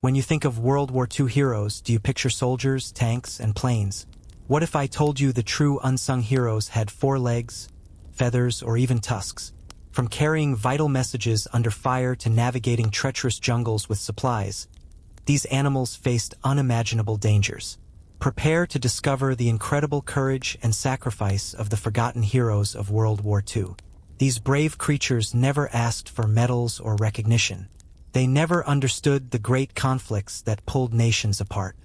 When you think of World War II heroes, do you picture soldiers, tanks, and planes? What if I told you the true unsung heroes had 4 legs, feathers, or even tusks? From carrying vital messages under fire to navigating treacherous jungles with supplies, these animals faced unimaginable dangers. Prepare to discover the incredible courage and sacrifice of the forgotten heroes of World War II. These brave creatures never asked for medals or recognition. They never understood the great conflicts that pulled nations apart.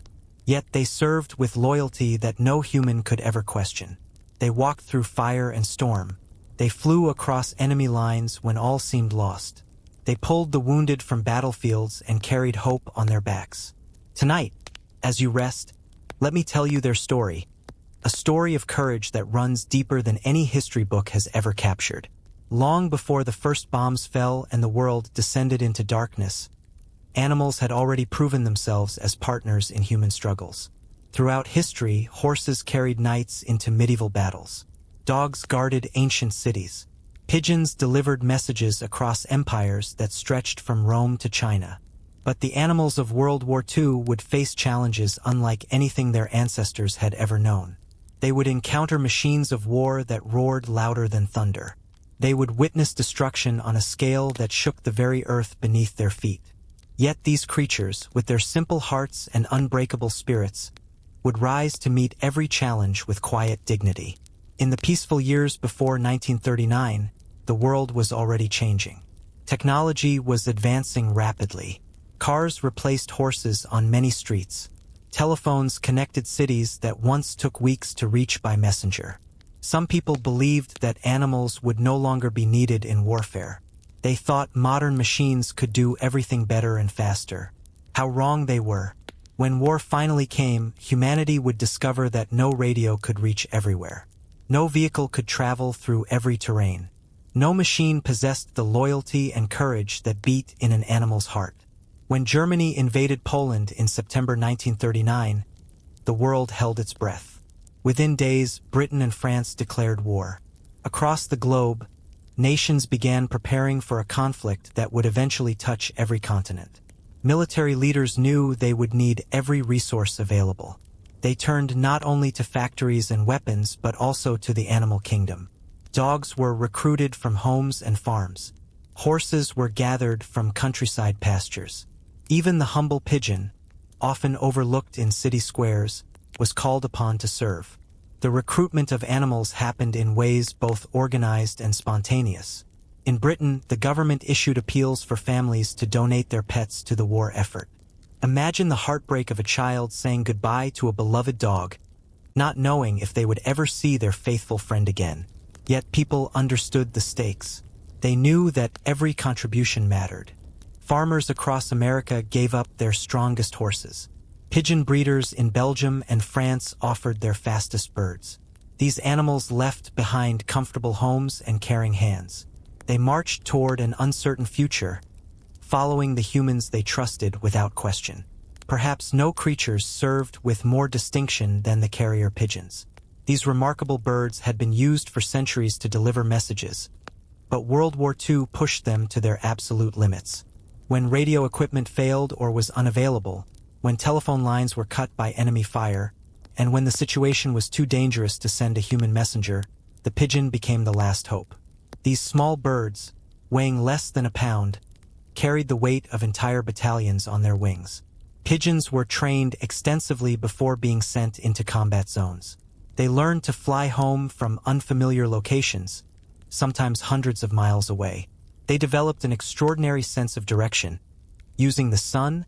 Yet they served with loyalty that no human could ever question. They walked through fire and storm. They flew across enemy lines when all seemed lost. They pulled the wounded from battlefields and carried hope on their backs. Tonight, as you rest, let me tell you their story. A story of courage that runs deeper than any history book has ever captured. Long before the first bombs fell and the world descended into darkness, animals had already proven themselves as partners in human struggles. Throughout history, horses carried knights into medieval battles. Dogs guarded ancient cities. Pigeons delivered messages across empires that stretched from Rome to China. But the animals of World War II would face challenges unlike anything their ancestors had ever known. They would encounter machines of war that roared louder than thunder. They would witness destruction on a scale that shook the very earth beneath their feet. Yet these creatures, with their simple hearts and unbreakable spirits, would rise to meet every challenge with quiet dignity. In the peaceful years before 1939, the world was already changing. Technology was advancing rapidly. Cars replaced horses on many streets. Telephones connected cities that once took weeks to reach by messenger. Some people believed that animals would no longer be needed in warfare. They thought modern machines could do everything better and faster. How wrong they were. When war finally came, humanity would discover that no radio could reach everywhere. No vehicle could travel through every terrain. No machine possessed the loyalty and courage that beat in an animal's heart. When Germany invaded Poland in September 1939, the world held its breath. Within days, Britain and France declared war. Across the globe, nations began preparing for a conflict that would eventually touch every continent. Military leaders knew they would need every resource available. They turned not only to factories and weapons but also to the animal kingdom. Dogs were recruited from homes and farms. Horses were gathered from countryside pastures. Even the humble pigeon, often overlooked in city squares, was called upon to serve. The recruitment of animals happened in ways both organized and spontaneous. In Britain, the government issued appeals for families to donate their pets to the war effort. Imagine the heartbreak of a child saying goodbye to a beloved dog, not knowing if they would ever see their faithful friend again. Yet people understood the stakes. They knew that every contribution mattered. Farmers across America gave up their strongest horses. Pigeon breeders in Belgium and France offered their fastest birds. These animals left behind comfortable homes and caring hands. They marched toward an uncertain future, following the humans they trusted without question. Perhaps no creatures served with more distinction than the carrier pigeons. These remarkable birds had been used for centuries to deliver messages, but World War II pushed them to their absolute limits. When radio equipment failed or was unavailable, when telephone lines were cut by enemy fire, and when the situation was too dangerous to send a human messenger, the pigeon became the last hope. These small birds, weighing less than a pound, carried the weight of entire battalions on their wings. Pigeons were trained extensively before being sent into combat zones. They learned to fly home from unfamiliar locations, sometimes hundreds of miles away. They developed an extraordinary sense of direction, using the sun,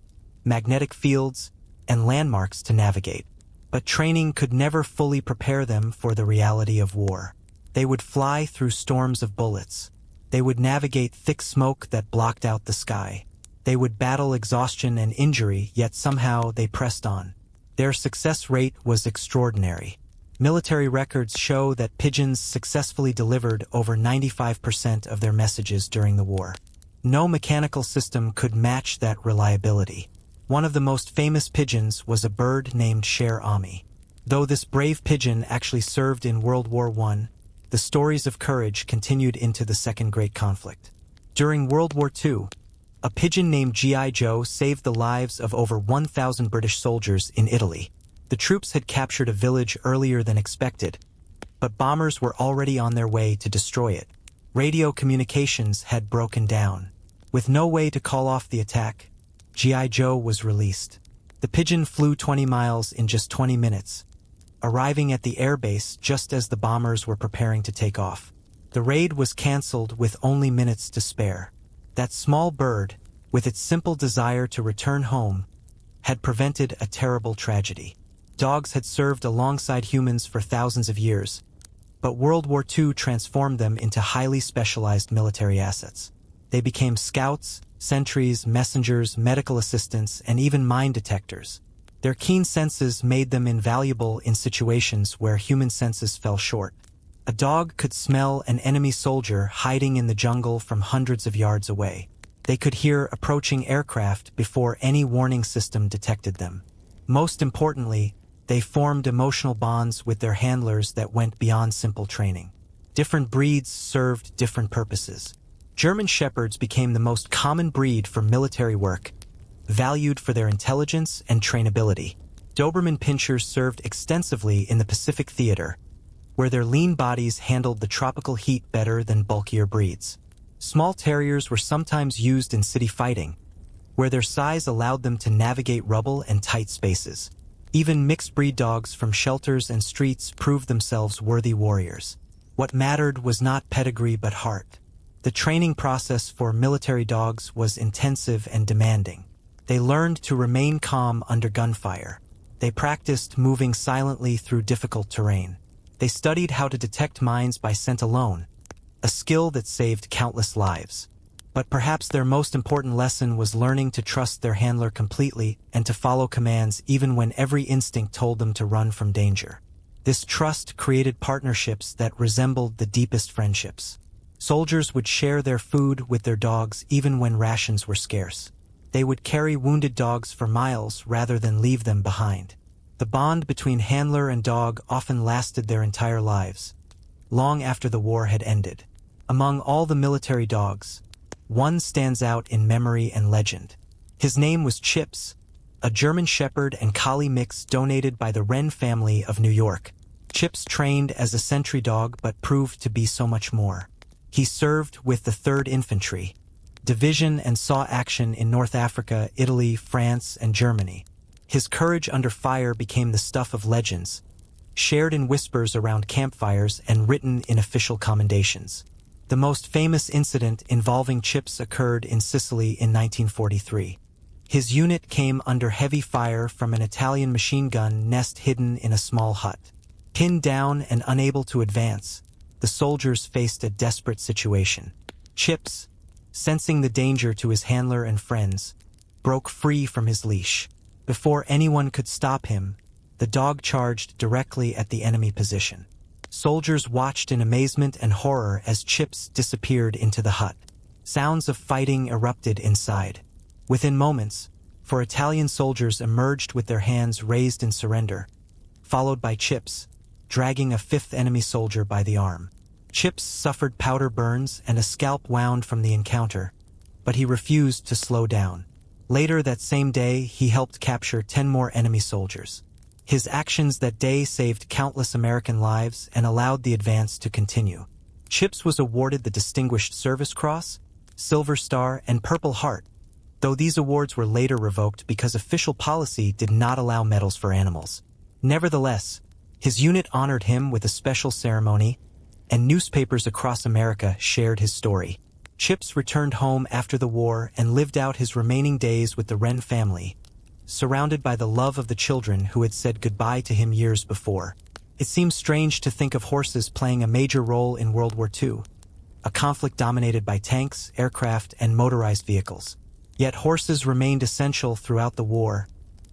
magnetic fields, and landmarks to navigate. But training could never fully prepare them for the reality of war. They would fly through storms of bullets. They would navigate thick smoke that blocked out the sky. They would battle exhaustion and injury, yet somehow they pressed on. Their success rate was extraordinary. Military records show that pigeons successfully delivered over 95% of their messages during the war. No mechanical system could match that reliability. One of the most famous pigeons was a bird named Cher Ami. Though this brave pigeon actually served in World War I, the stories of courage continued into the Second Great Conflict. During World War II, A pigeon named G.I. Joe saved the lives of over 1,000 British soldiers in Italy. The troops had captured a village earlier than expected, but bombers were already on their way to destroy it. Radio communications had broken down. With no way to call off the attack, G.I. Joe was released. The pigeon flew 20 miles in just 20 minutes, arriving at the airbase just as the bombers were preparing to take off. The raid was cancelled with only minutes to spare. That small bird, with its simple desire to return home, had prevented a terrible tragedy. Dogs had served alongside humans for thousands of years, but World War II transformed them into highly specialized military assets. They became scouts, sentries, messengers, medical assistants, and even mine detectors. Their keen senses made them invaluable in situations where human senses fell short. A dog could smell an enemy soldier hiding in the jungle from hundreds of yards away. They could hear approaching aircraft before any warning system detected them. Most importantly, they formed emotional bonds with their handlers that went beyond simple training. Different breeds served different purposes. German Shepherds became the most common breed for military work, valued for their intelligence and trainability. Doberman Pinschers served extensively in the Pacific Theater, where their lean bodies handled the tropical heat better than bulkier breeds. Small terriers were sometimes used in city fighting, where their size allowed them to navigate rubble and tight spaces. Even mixed-breed dogs from shelters and streets proved themselves worthy warriors. What mattered was not pedigree but heart. The training process for military dogs was intensive and demanding. They learned to remain calm under gunfire. They practiced moving silently through difficult terrain. They studied how to detect mines by scent alone, a skill that saved countless lives. But perhaps their most important lesson was learning to trust their handler completely and to follow commands even when every instinct told them to run from danger. This trust created partnerships that resembled the deepest friendships. Soldiers would share their food with their dogs even when rations were scarce. They would carry wounded dogs for miles rather than leave them behind. The bond between handler and dog often lasted their entire lives, long after the war had ended. Among all the military dogs, one stands out in memory and legend. His name was Chips, a German Shepherd and Collie mix donated by the Wren family of New York. Chips trained as a sentry dog but proved to be so much more. He served with the 3rd Infantry Division and saw action in North Africa, Italy, France, and Germany. His courage under fire became the stuff of legends, shared in whispers around campfires and written in official commendations. The most famous incident involving Chips occurred in Sicily in 1943. His unit came under heavy fire from an Italian machine gun nest hidden in a small hut. Pinned down and unable to advance, the soldiers faced a desperate situation. Chips, sensing the danger to his handler and friends, broke free from his leash. Before anyone could stop him, the dog charged directly at the enemy position. Soldiers watched in amazement and horror as Chips disappeared into the hut. Sounds of fighting erupted inside. Within moments, 4 Italian soldiers emerged with their hands raised in surrender, followed by Chips, dragging a 5th enemy soldier by the arm. Chips suffered powder burns and a scalp wound from the encounter, but he refused to slow down. Later that same day, he helped capture 10 more enemy soldiers. His actions that day saved countless American lives and allowed the advance to continue. Chips was awarded the Distinguished Service Cross, Silver Star, and Purple Heart, though these awards were later revoked because official policy did not allow medals for animals. Nevertheless, his unit honored him with a special ceremony, and newspapers across America shared his story. Chips returned home after the war and lived out his remaining days with the Wren family, surrounded by the love of the children who had said goodbye to him years before. It seems strange to think of horses playing a major role in World War II, a conflict dominated by tanks, aircraft, and motorized vehicles. Yet horses remained essential throughout the war,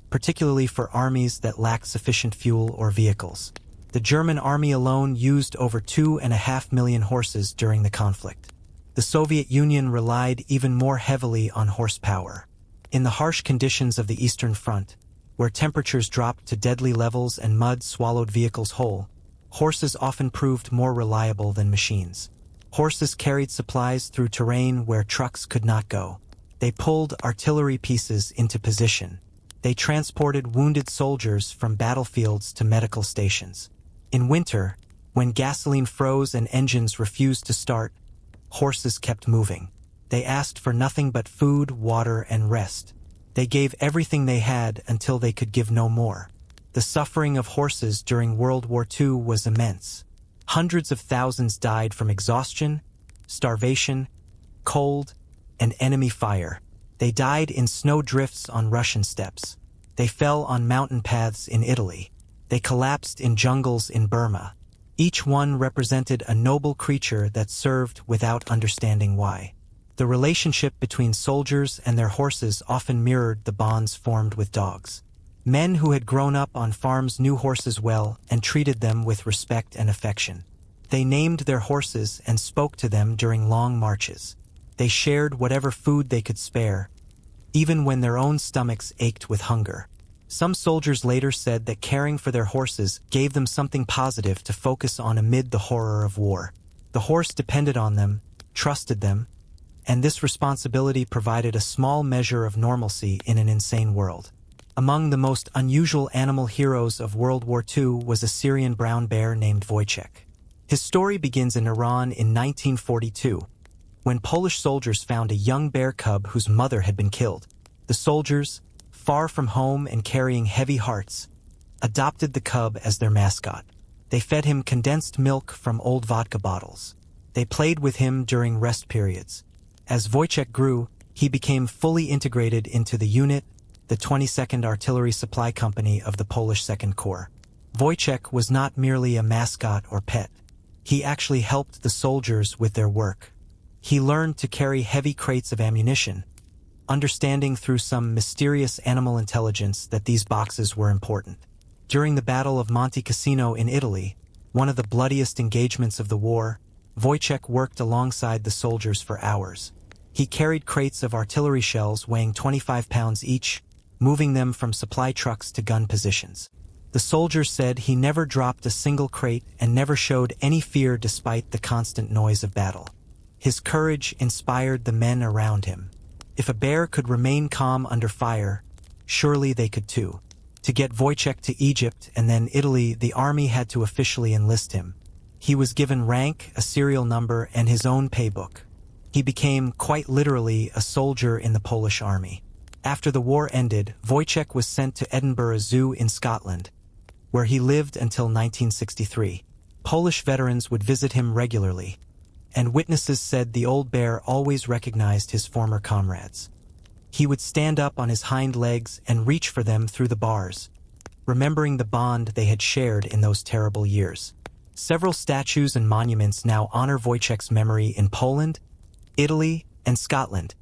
particularly for armies that lacked sufficient fuel or vehicles. The German army alone used over 2.5 million horses during the conflict. The Soviet Union relied even more heavily on horsepower. In the harsh conditions of the Eastern Front, where temperatures dropped to deadly levels and mud swallowed vehicles whole, horses often proved more reliable than machines. Horses carried supplies through terrain where trucks could not go. They pulled artillery pieces into position. They transported wounded soldiers from battlefields to medical stations. In winter, when gasoline froze and engines refused to start, horses kept moving. They asked for nothing but food, water, and rest. They gave everything they had until they could give no more. The suffering of horses during World War II was immense. Hundreds of thousands died from exhaustion, starvation, cold, and enemy fire. They died in snow drifts on Russian steppes. They fell on mountain paths in Italy. They collapsed in jungles in Burma. Each one represented a noble creature that served without understanding why. The relationship between soldiers and their horses often mirrored the bonds formed with dogs. Men who had grown up on farms knew horses well and treated them with respect and affection. They named their horses and spoke to them during long marches. They shared whatever food they could spare, even when their own stomachs ached with hunger. Some soldiers later said that caring for their horses gave them something positive to focus on amid the horror of war. The horse depended on them, trusted them, and this responsibility provided a small measure of normalcy in an insane world. Among the most unusual animal heroes of World War II was a Syrian brown bear named Wojtek. His story begins in Iran in 1942, when Polish soldiers found a young bear cub whose mother had been killed. The soldiers, far from home and carrying heavy hearts, adopted the cub as their mascot. They fed him condensed milk from old vodka bottles. They played with him during rest periods. As Wojtek grew, he became fully integrated into the unit, the 22nd Artillery Supply Company of the Polish Second Corps. Wojtek was not merely a mascot or pet. He actually helped the soldiers with their work. He learned to carry heavy crates of ammunition, understanding through some mysterious animal intelligence that these boxes were important. During the Battle of Monte Cassino in Italy, one of the bloodiest engagements of the war, Wojtek worked alongside the soldiers for hours. He carried crates of artillery shells weighing 25 pounds each, moving them from supply trucks to gun positions. The soldiers said he never dropped a single crate and never showed any fear despite the constant noise of battle. His courage inspired the men around him. If a bear could remain calm under fire, surely they could too. To get Wojtek to Egypt and then Italy, the army had to officially enlist him. He was given rank, a serial number, and his own paybook. He became, quite literally, a soldier in the Polish army. After the war ended, Wojtek was sent to Edinburgh Zoo in Scotland, where he lived until 1963. Polish veterans would visit him regularly, and witnesses said the old bear always recognized his former comrades. He would stand up on his hind legs and reach for them through the bars, remembering the bond they had shared in those terrible years. Several statues and monuments now honor Wojtek's memory in Poland, Italy, and Scotland,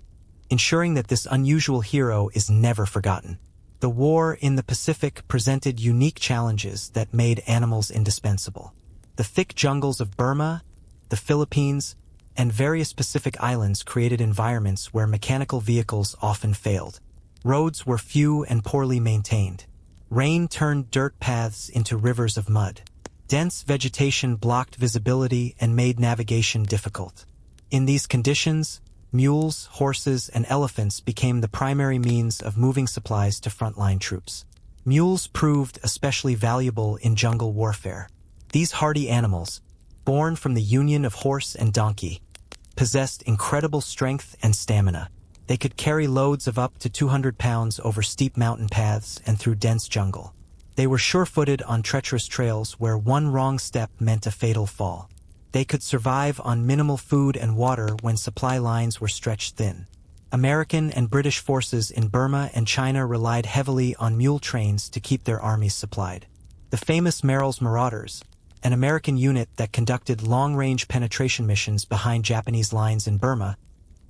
ensuring that this unusual hero is never forgotten. The war in the Pacific presented unique challenges that made animals indispensable. The thick jungles of Burma, the Philippines, and various Pacific islands created environments where mechanical vehicles often failed. Roads were few and poorly maintained. Rain turned dirt paths into rivers of mud. Dense vegetation blocked visibility and made navigation difficult. In these conditions, mules, horses, and elephants became the primary means of moving supplies to frontline troops. Mules proved especially valuable in jungle warfare. These hardy animals, born from the union of horse and donkey, possessed incredible strength and stamina. They could carry loads of up to 200 pounds over steep mountain paths and through dense jungle. They were sure-footed on treacherous trails where one wrong step meant a fatal fall. They could survive on minimal food and water when supply lines were stretched thin. American and British forces in Burma and China relied heavily on mule trains to keep their armies supplied. The famous Merrill's Marauders, an American unit that conducted long-range penetration missions behind Japanese lines in Burma,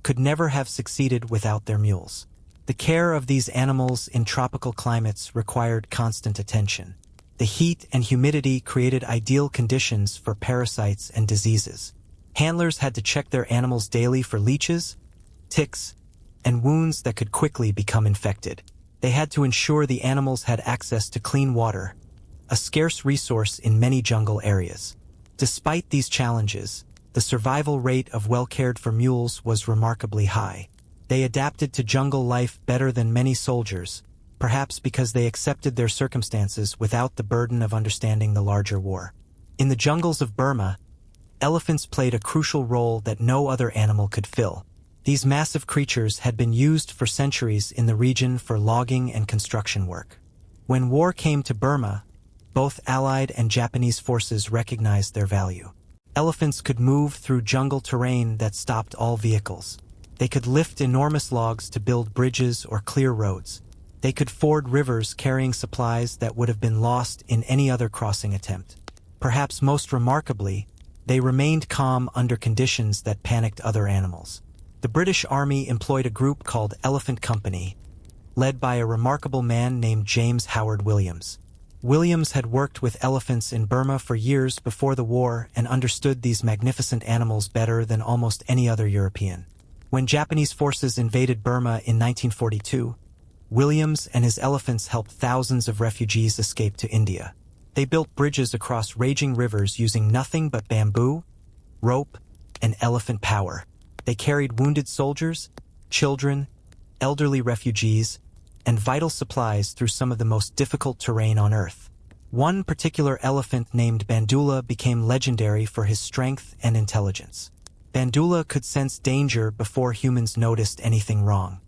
could never have succeeded without their mules. The care of these animals in tropical climates required constant attention. The heat and humidity created ideal conditions for parasites and diseases. Handlers had to check their animals daily for leeches, ticks, and wounds that could quickly become infected. They had to ensure the animals had access to clean water, a scarce resource in many jungle areas. Despite these challenges, the survival rate of well-cared-for mules was remarkably high. They adapted to jungle life better than many soldiers, perhaps because they accepted their circumstances without the burden of understanding the larger war. In the jungles of Burma, elephants played a crucial role that no other animal could fill. These massive creatures had been used for centuries in the region for logging and construction work. When war came to Burma, both Allied and Japanese forces recognized their value. Elephants could move through jungle terrain that stopped all vehicles. They could lift enormous logs to build bridges or clear roads. They could ford rivers carrying supplies that would have been lost in any other crossing attempt. Perhaps most remarkably, they remained calm under conditions that panicked other animals. The British Army employed a group called Elephant Company, led by a remarkable man named James Howard Williams. Williams had worked with elephants in Burma for years before the war and understood these magnificent animals better than almost any other European. When Japanese forces invaded Burma in 1942, Williams and his elephants helped thousands of refugees escape to India. They built bridges across raging rivers using nothing but bamboo, rope, and elephant power. They carried wounded soldiers, children, elderly refugees, and vital supplies through some of the most difficult terrain on Earth. One particular elephant named Bandula became legendary for his strength and intelligence. Bandula could sense danger before humans noticed anything wrong.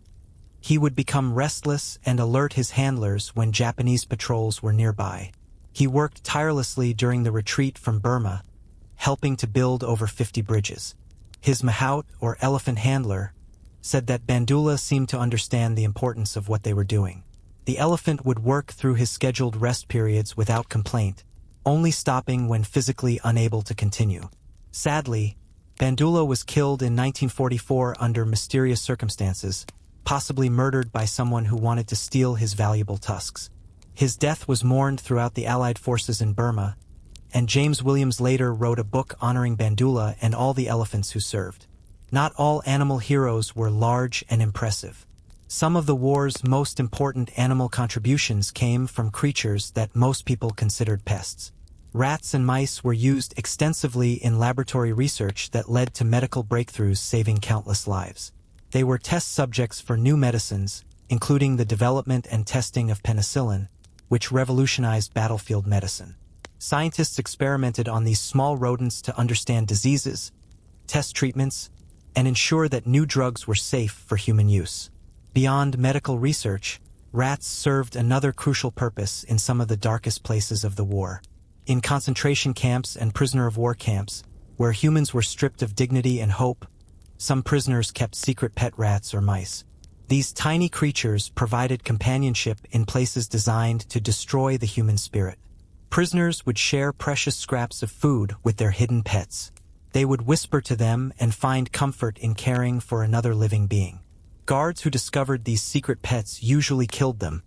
He would become restless and alert his handlers when Japanese patrols were nearby. He worked tirelessly during the retreat from Burma, helping to build over 50 bridges. His mahout, or elephant handler, said that Bandula seemed to understand the importance of what they were doing. The elephant would work through his scheduled rest periods without complaint, only stopping when physically unable to continue. Sadly, Bandula was killed in 1944 under mysterious circumstances, possibly murdered by someone who wanted to steal his valuable tusks. His death was mourned throughout the Allied forces in Burma, and James Williams later wrote a book honoring Bandula and all the elephants who served. Not all animal heroes were large and impressive. Some of the war's most important animal contributions came from creatures that most people considered pests. Rats and mice were used extensively in laboratory research that led to medical breakthroughs saving countless lives. They were test subjects for new medicines, including the development and testing of penicillin, which revolutionized battlefield medicine. Scientists experimented on these small rodents to understand diseases, test treatments, and ensure that new drugs were safe for human use. Beyond medical research, rats served another crucial purpose in some of the darkest places of the war. In concentration camps and prisoner-of-war camps, where humans were stripped of dignity and hope, some prisoners kept secret pet rats or mice. These tiny creatures provided companionship in places designed to destroy the human spirit. Prisoners would share precious scraps of food with their hidden pets. They would whisper to them and find comfort in caring for another living being. Guards who discovered these secret pets usually killed them,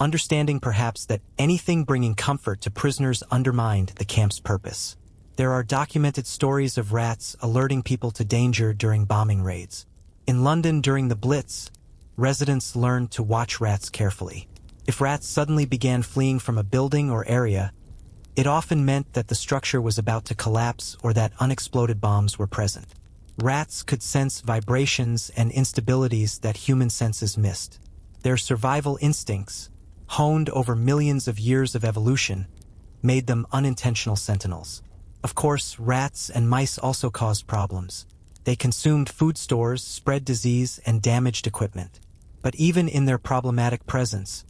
understanding perhaps that anything bringing comfort to prisoners undermined the camp's purpose. There are documented stories of rats alerting people to danger during bombing raids. In London during the Blitz, residents learned to watch rats carefully. If rats suddenly began fleeing from a building or area, it often meant that the structure was about to collapse or that unexploded bombs were present. Rats could sense vibrations and instabilities that human senses missed. Their survival instincts, honed over millions of years of evolution, made them unintentional sentinels. Of course, rats and mice also caused problems. They consumed food stores, spread disease, and damaged equipment. But even in their problematic presence,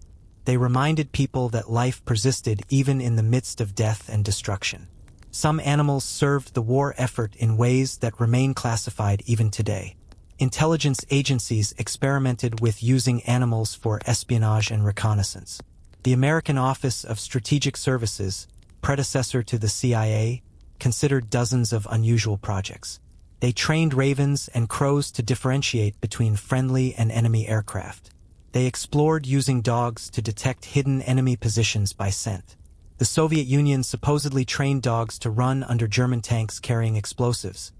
they reminded people that life persisted even in the midst of death and destruction. Some animals served the war effort in ways that remain classified even today. Intelligence agencies experimented with using animals for espionage and reconnaissance. The American Office of Strategic Services, predecessor to the CIA, considered dozens of unusual projects. They trained ravens and crows to differentiate between friendly and enemy aircraft. They explored using dogs to detect hidden enemy positions by scent. The Soviet Union supposedly trained dogs to run under German tanks carrying explosives,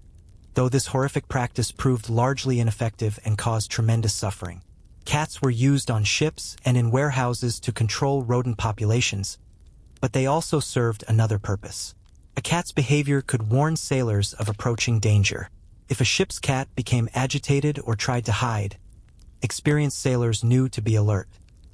though this horrific practice proved largely ineffective and caused tremendous suffering. Cats were used on ships and in warehouses to control rodent populations, but they also served another purpose. A cat's behavior could warn sailors of approaching danger. If a ship's cat became agitated or tried to hide, experienced sailors knew to be alert.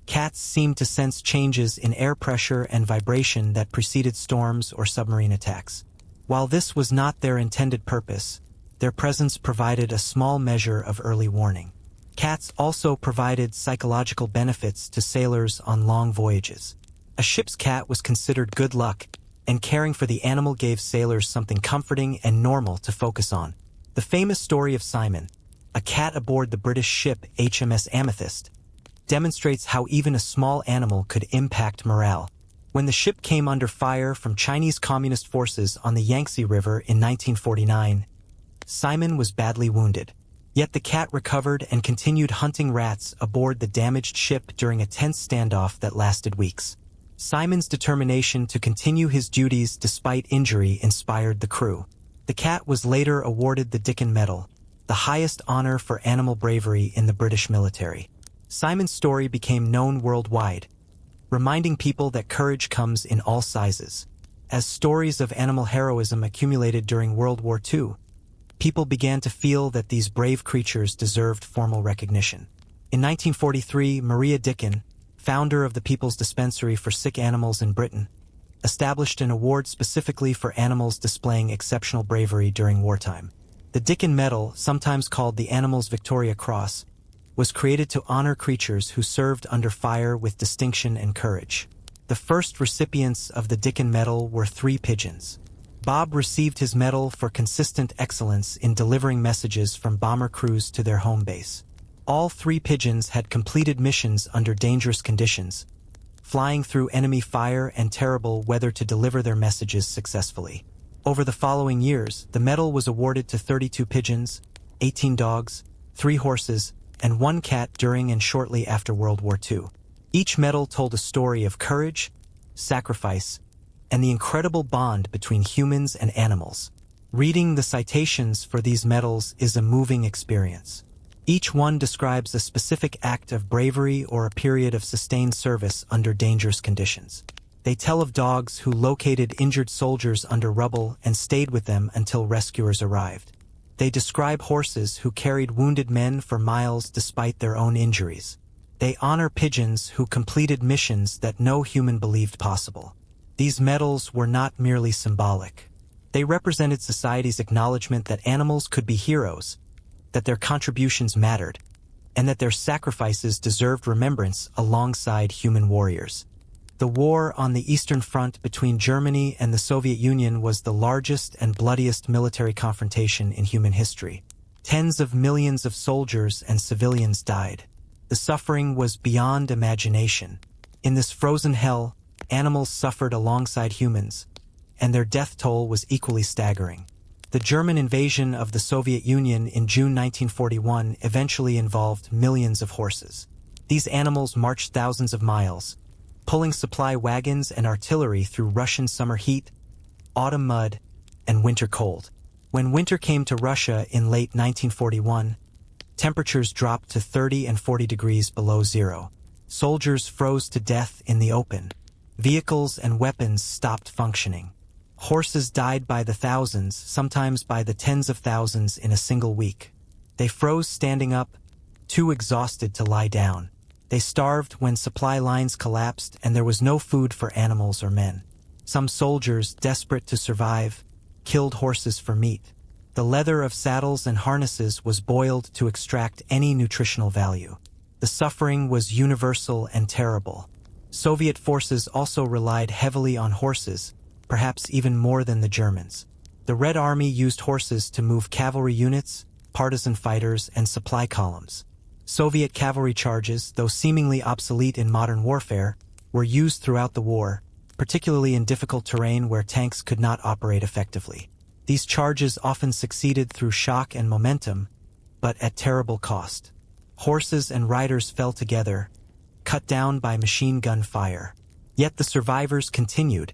Cats seemed to sense changes in air pressure and vibration that preceded storms or submarine attacks. While this was not their intended purpose, their presence provided a small measure of early warning. Cats also provided psychological benefits to sailors on long voyages. A ship's cat was considered good luck, and caring for the animal gave sailors something comforting and normal to focus on. The famous story of Simon, a cat aboard the British ship HMS Amethyst, demonstrates how even a small animal could impact morale. When the ship came under fire from Chinese communist forces on the Yangtze River in 1949, Simon was badly wounded. Yet the cat recovered and continued hunting rats aboard the damaged ship during a tense standoff that lasted weeks. Simon's determination to continue his duties despite injury inspired the crew. The cat was later awarded the Dickon Medal, the highest honor for animal bravery in the British military. Simon's story became known worldwide, reminding people that courage comes in all sizes. As stories of animal heroism accumulated during World War II, people began to feel that these brave creatures deserved formal recognition. In 1943, Maria Dickon, founder of the People's Dispensary for Sick Animals in Britain, established an award specifically for animals displaying exceptional bravery during wartime. The Dickon Medal, sometimes called the Animals Victoria Cross, was created to honor creatures who served under fire with distinction and courage. The first recipients of the Dickon Medal were 3 pigeons. Bob received his medal for consistent excellence in delivering messages from bomber crews to their home base. All 3 pigeons had completed missions under dangerous conditions, flying through enemy fire and terrible weather to deliver their messages successfully. Over the following years, the medal was awarded to 32 pigeons, 18 dogs, 3 horses, and 1 cat during and shortly after World War II. Each medal told a story of courage, sacrifice, and the incredible bond between humans and animals. Reading the citations for these medals is a moving experience. Each one describes a specific act of bravery or a period of sustained service under dangerous conditions. They tell of dogs who located injured soldiers under rubble and stayed with them until rescuers arrived. They describe horses who carried wounded men for miles despite their own injuries. They honor pigeons who completed missions that no human believed possible. These medals were not merely symbolic. They represented society's acknowledgement that animals could be heroes, that their contributions mattered, and that their sacrifices deserved remembrance alongside human warriors. The war on the Eastern Front between Germany and the Soviet Union was the largest and bloodiest military confrontation in human history. Tens of millions of soldiers and civilians died. The suffering was beyond imagination. In this frozen hell, animals suffered alongside humans, and their death toll was equally staggering. The German invasion of the Soviet Union in June 1941 eventually involved millions of horses. These animals marched thousands of miles, pulling supply wagons and artillery through Russian summer heat, autumn mud, and winter cold. When winter came to Russia in late 1941, temperatures dropped to 30 and 40 degrees below zero. Soldiers froze to death in the open. Vehicles and weapons stopped functioning. Horses died by the thousands, sometimes by the tens of thousands in a single week. They froze standing up, too exhausted to lie down. They starved when supply lines collapsed and there was no food for animals or men. Some soldiers, desperate to survive, killed horses for meat. The leather of saddles and harnesses was boiled to extract any nutritional value. The suffering was universal and terrible. Soviet forces also relied heavily on horses, perhaps even more than the Germans. The Red Army used horses to move cavalry units, partisan fighters, and supply columns. Soviet cavalry charges, though seemingly obsolete in modern warfare, were used throughout the war, particularly in difficult terrain where tanks could not operate effectively. These charges often succeeded through shock and momentum, but at terrible cost. Horses and riders fell together, cut down by machine gun fire. Yet the survivors continued,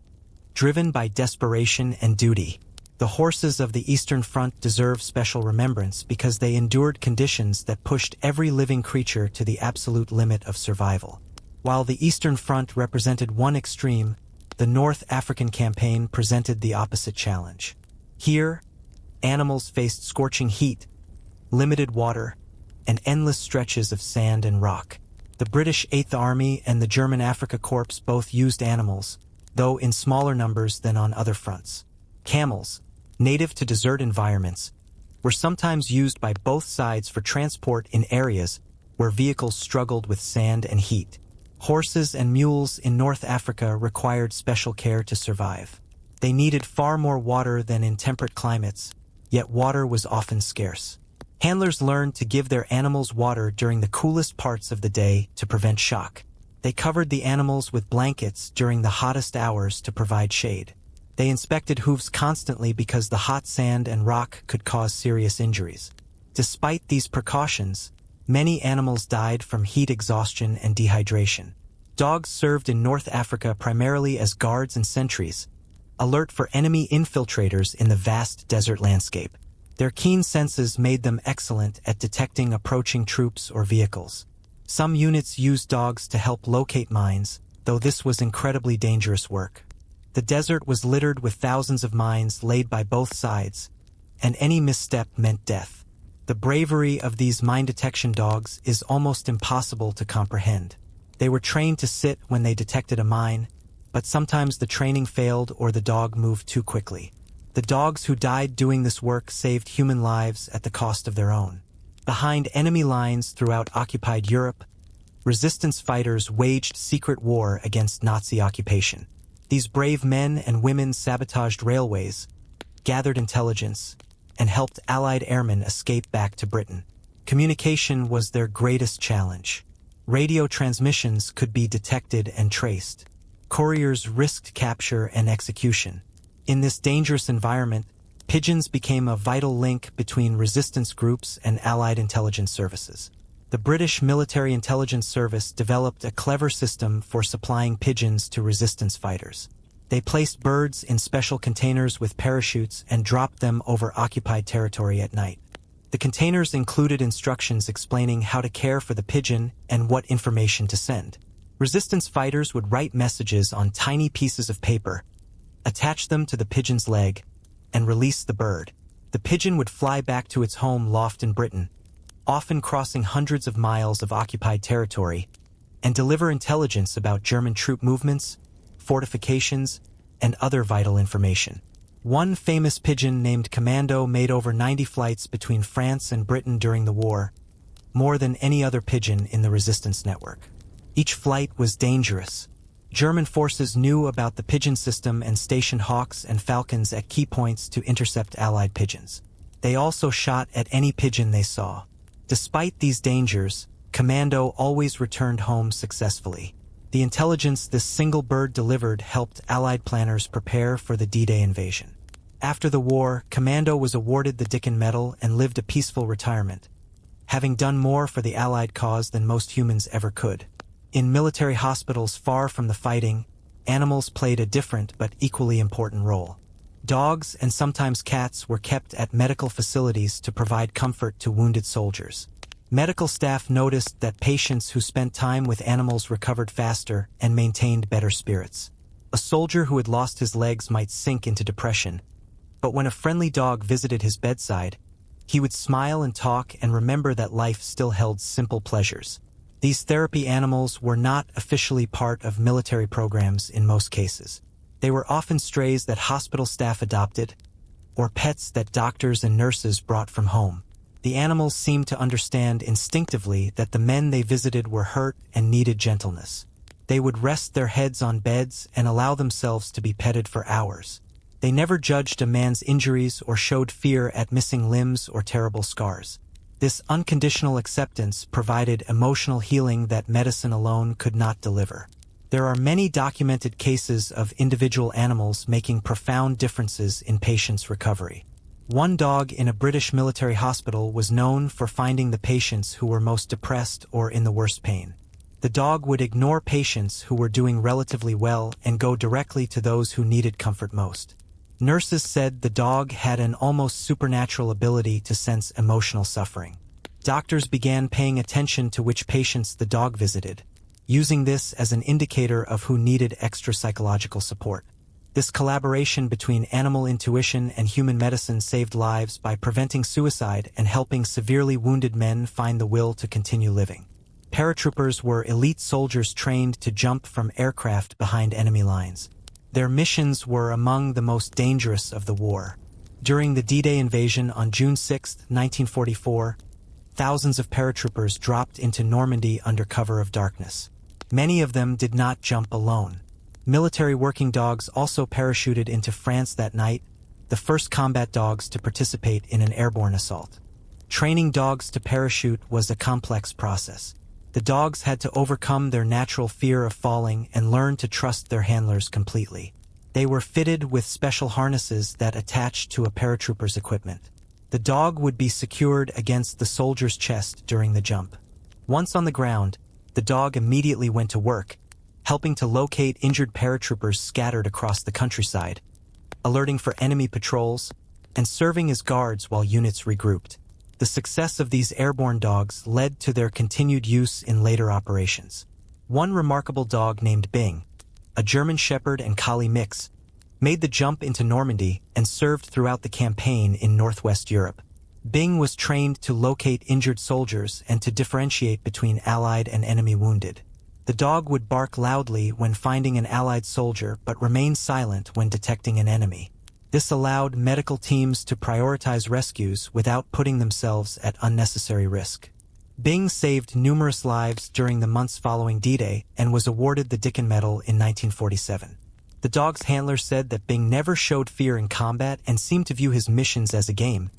driven by desperation and duty. The horses of the Eastern Front deserve special remembrance because they endured conditions that pushed every living creature to the absolute limit of survival. While the Eastern Front represented one extreme, the North African campaign presented the opposite challenge. Here, animals faced scorching heat, limited water, and endless stretches of sand and rock. The British Eighth Army and the German Afrika Korps both used animals, though in smaller numbers than on other fronts. Camels, native to desert environments, were sometimes used by both sides for transport in areas where vehicles struggled with sand and heat. Horses and mules in North Africa required special care to survive. They needed far more water than in temperate climates, yet water was often scarce. Handlers learned to give their animals water during the coolest parts of the day to prevent shock. They covered the animals with blankets during the hottest hours to provide shade. They inspected hooves constantly because the hot sand and rock could cause serious injuries. Despite these precautions, many animals died from heat exhaustion and dehydration. Dogs served in North Africa primarily as guards and sentries, alert for enemy infiltrators in the vast desert landscape. Their keen senses made them excellent at detecting approaching troops or vehicles. Some units used dogs to help locate mines, though this was incredibly dangerous work. The desert was littered with thousands of mines laid by both sides, and any misstep meant death. The bravery of these mine detection dogs is almost impossible to comprehend. They were trained to sit when they detected a mine, but sometimes the training failed or the dog moved too quickly. The dogs who died doing this work saved human lives at the cost of their own. Behind enemy lines throughout occupied Europe, resistance fighters waged secret war against Nazi occupation. These brave men and women sabotaged railways, gathered intelligence, and helped Allied airmen escape back to Britain. Communication was their greatest challenge. Radio transmissions could be detected and traced. Couriers risked capture and execution. In this dangerous environment, pigeons became a vital link between resistance groups and Allied intelligence services. The British Military Intelligence Service developed a clever system for supplying pigeons to resistance fighters. They placed birds in special containers with parachutes and dropped them over occupied territory at night. The containers included instructions explaining how to care for the pigeon and what information to send. Resistance fighters would write messages on tiny pieces of paper, attach them to the pigeon's leg, and release the bird. The pigeon would fly back to its home loft in Britain, often crossing hundreds of miles of occupied territory, and deliver intelligence about German troop movements, fortifications, and other vital information. One famous pigeon named Commando made over 90 flights between France and Britain during the war, more than any other pigeon in the resistance network. Each flight was dangerous. German forces knew about the pigeon system and stationed hawks and falcons at key points to intercept Allied pigeons. They also shot at any pigeon they saw. Despite these dangers, Commando always returned home successfully. The intelligence this single bird delivered helped Allied planners prepare for the D-Day invasion. After the war, Commando was awarded the Dickin Medal and lived a peaceful retirement, having done more for the Allied cause than most humans ever could. In military hospitals far from the fighting, animals played a different but equally important role. Dogs and sometimes cats were kept at medical facilities to provide comfort to wounded soldiers. Medical staff noticed that patients who spent time with animals recovered faster and maintained better spirits. A soldier who had lost his legs might sink into depression, but when a friendly dog visited his bedside, he would smile and talk and remember that life still held simple pleasures. These therapy animals were not officially part of military programs in most cases. They were often strays that hospital staff adopted, or pets that doctors and nurses brought from home. The animals seemed to understand instinctively that the men they visited were hurt and needed gentleness. They would rest their heads on beds and allow themselves to be petted for hours. They never judged a man's injuries or showed fear at missing limbs or terrible scars. This unconditional acceptance provided emotional healing that medicine alone could not deliver. There are many documented cases of individual animals making profound differences in patients' recovery. One dog in a British military hospital was known for finding the patients who were most depressed or in the worst pain. The dog would ignore patients who were doing relatively well and go directly to those who needed comfort most. Nurses said the dog had an almost supernatural ability to sense emotional suffering. Doctors began paying attention to which patients the dog visited, using this as an indicator of who needed extra psychological support. This collaboration between animal intuition and human medicine saved lives by preventing suicide and helping severely wounded men find the will to continue living. Paratroopers were elite soldiers trained to jump from aircraft behind enemy lines. Their missions were among the most dangerous of the war. During the D-Day invasion on June 6, 1944, thousands of paratroopers dropped into Normandy under cover of darkness. Many of them did not jump alone. Military working dogs also parachuted into France that night, the first combat dogs to participate in an airborne assault. Training dogs to parachute was a complex process. The dogs had to overcome their natural fear of falling and learn to trust their handlers completely. They were fitted with special harnesses that attached to a paratrooper's equipment. The dog would be secured against the soldier's chest during the jump. Once on the ground, the dog immediately went to work, helping to locate injured paratroopers scattered across the countryside, alerting for enemy patrols, and serving as guards while units regrouped. The success of these airborne dogs led to their continued use in later operations. One remarkable dog named Bing, a German Shepherd and Collie mix, made the jump into Normandy and served throughout the campaign in northwest Europe. Bing was trained to locate injured soldiers and to differentiate between Allied and enemy wounded. The dog would bark loudly when finding an Allied soldier but remain silent when detecting an enemy. This allowed medical teams to prioritize rescues without putting themselves at unnecessary risk. Bing saved numerous lives during the months following D-Day and was awarded the Dickin Medal in 1947. The dog's handler said that Bing never showed fear in combat and seemed to view his missions as a game,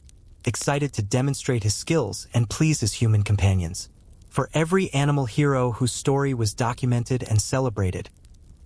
excited to demonstrate his skills and please his human companions. For every animal hero whose story was documented and celebrated,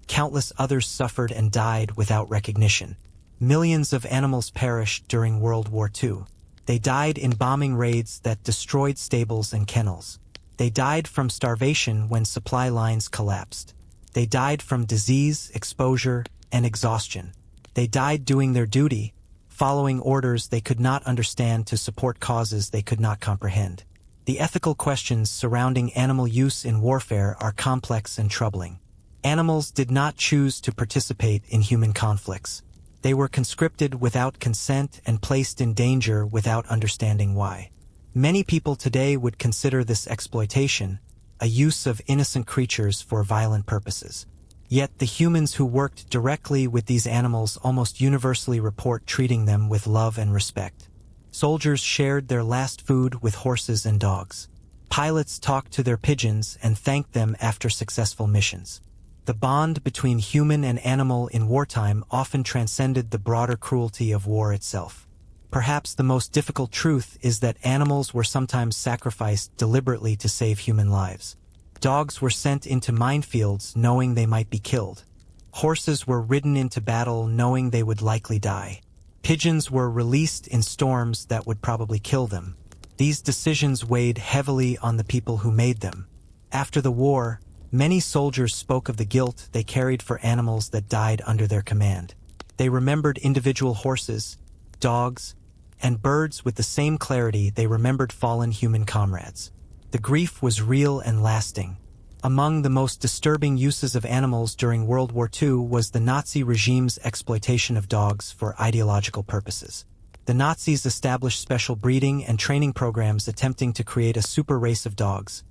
countless others suffered and died without recognition. Millions of animals perished during World War II. They died in bombing raids that destroyed stables and kennels. They died from starvation when supply lines collapsed. They died from disease, exposure, and exhaustion. They died doing their duty, following orders they could not understand to support causes they could not comprehend. The ethical questions surrounding animal use in warfare are complex and troubling. Animals did not choose to participate in human conflicts. They were conscripted without consent and placed in danger without understanding why. Many people today would consider this exploitation, a use of innocent creatures for violent purposes. Yet the humans who worked directly with these animals almost universally report treating them with love and respect. Soldiers shared their last food with horses and dogs. Pilots talked to their pigeons and thanked them after successful missions. The bond between human and animal in wartime often transcended the broader cruelty of war itself. Perhaps the most difficult truth is that animals were sometimes sacrificed deliberately to save human lives. Dogs were sent into minefields knowing they might be killed. Horses were ridden into battle knowing they would likely die. Pigeons were released in storms that would probably kill them. These decisions weighed heavily on the people who made them. After the war, many soldiers spoke of the guilt they carried for animals that died under their command. They remembered individual horses, dogs, and birds with the same clarity they remembered fallen human comrades. The grief was real and lasting. Among the most disturbing uses of animals during World War II was the Nazi regime's exploitation of dogs for ideological purposes. The Nazis established special breeding and training programs attempting to create a super race of dogs,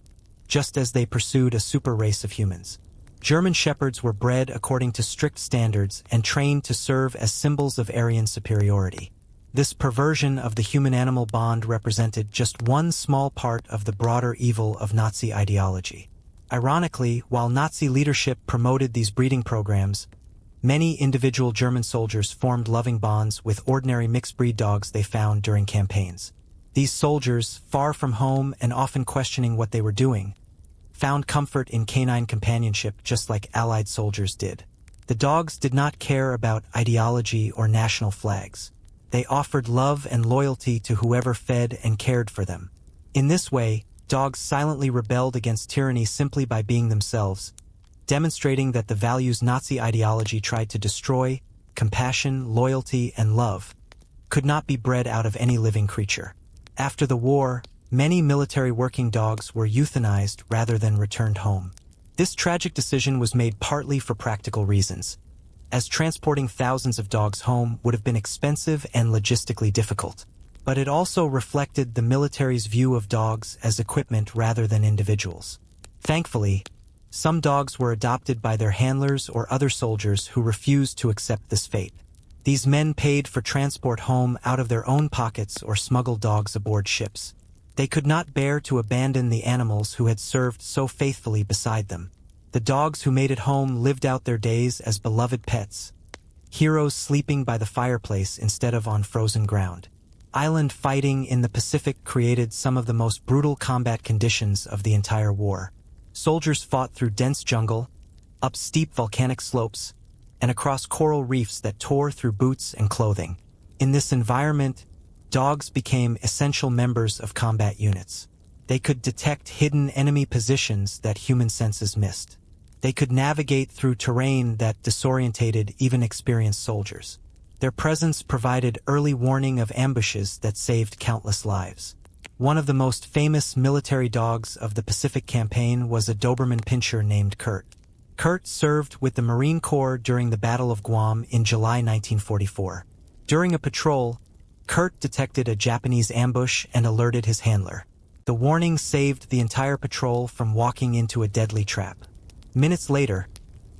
just as they pursued a super race of humans. German Shepherds were bred according to strict standards and trained to serve as symbols of Aryan superiority. This perversion of the human-animal bond represented just one small part of the broader evil of Nazi ideology. Ironically, while Nazi leadership promoted these breeding programs, many individual German soldiers formed loving bonds with ordinary mixed-breed dogs they found during campaigns. These soldiers, far from home and often questioning what they were doing, found comfort in canine companionship just like Allied soldiers did. The dogs did not care about ideology or national flags. They offered love and loyalty to whoever fed and cared for them. In this way, dogs silently rebelled against tyranny simply by being themselves, demonstrating that the values Nazi ideology tried to destroy, compassion, loyalty, and love, could not be bred out of any living creature. After the war, many military working dogs were euthanized rather than returned home. This tragic decision was made partly for practical reasons. as transporting thousands of dogs home would have been expensive and logistically difficult. But it also reflected the military's view of dogs as equipment rather than individuals. Thankfully, some dogs were adopted by their handlers or other soldiers who refused to accept this fate. These men paid for transport home out of their own pockets or smuggled dogs aboard ships. They could not bear to abandon the animals who had served so faithfully beside them. The dogs who made it home lived out their days as beloved pets, heroes sleeping by the fireplace instead of on frozen ground. Island fighting in the Pacific created some of the most brutal combat conditions of the entire war. Soldiers fought through dense jungle, up steep volcanic slopes, and across coral reefs that tore through boots and clothing. In this environment, dogs became essential members of combat units. They could detect hidden enemy positions that human senses missed. They could navigate through terrain that disorientated even experienced soldiers. Their presence provided early warning of ambushes that saved countless lives. One of the most famous military dogs of the Pacific Campaign was a Doberman Pinscher named Kurt. Kurt served with the Marine Corps during the Battle of Guam in July 1944. During a patrol, Kurt detected a Japanese ambush and alerted his handler. The warning saved the entire patrol from walking into a deadly trap. Minutes later,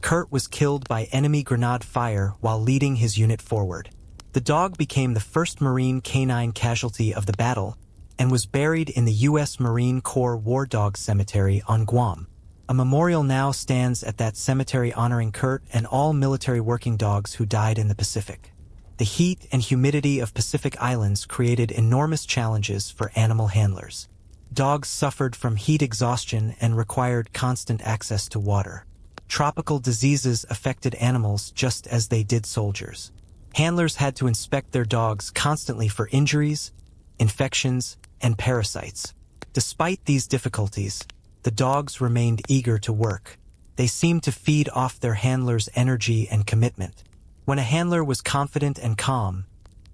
Kurt was killed by enemy grenade fire while leading his unit forward. The dog became the first Marine canine casualty of the battle and was buried in the U.S. Marine Corps War Dog Cemetery on Guam. A memorial now stands at that cemetery honoring Kurt and all military working dogs who died in the Pacific. The heat and humidity of Pacific Islands created enormous challenges for animal handlers. Dogs suffered from heat exhaustion and required constant access to water. Tropical diseases affected animals just as they did soldiers. Handlers had to inspect their dogs constantly for injuries, infections, and parasites. Despite these difficulties, the dogs remained eager to work. They seemed to feed off their handlers' energy and commitment. When a handler was confident and calm,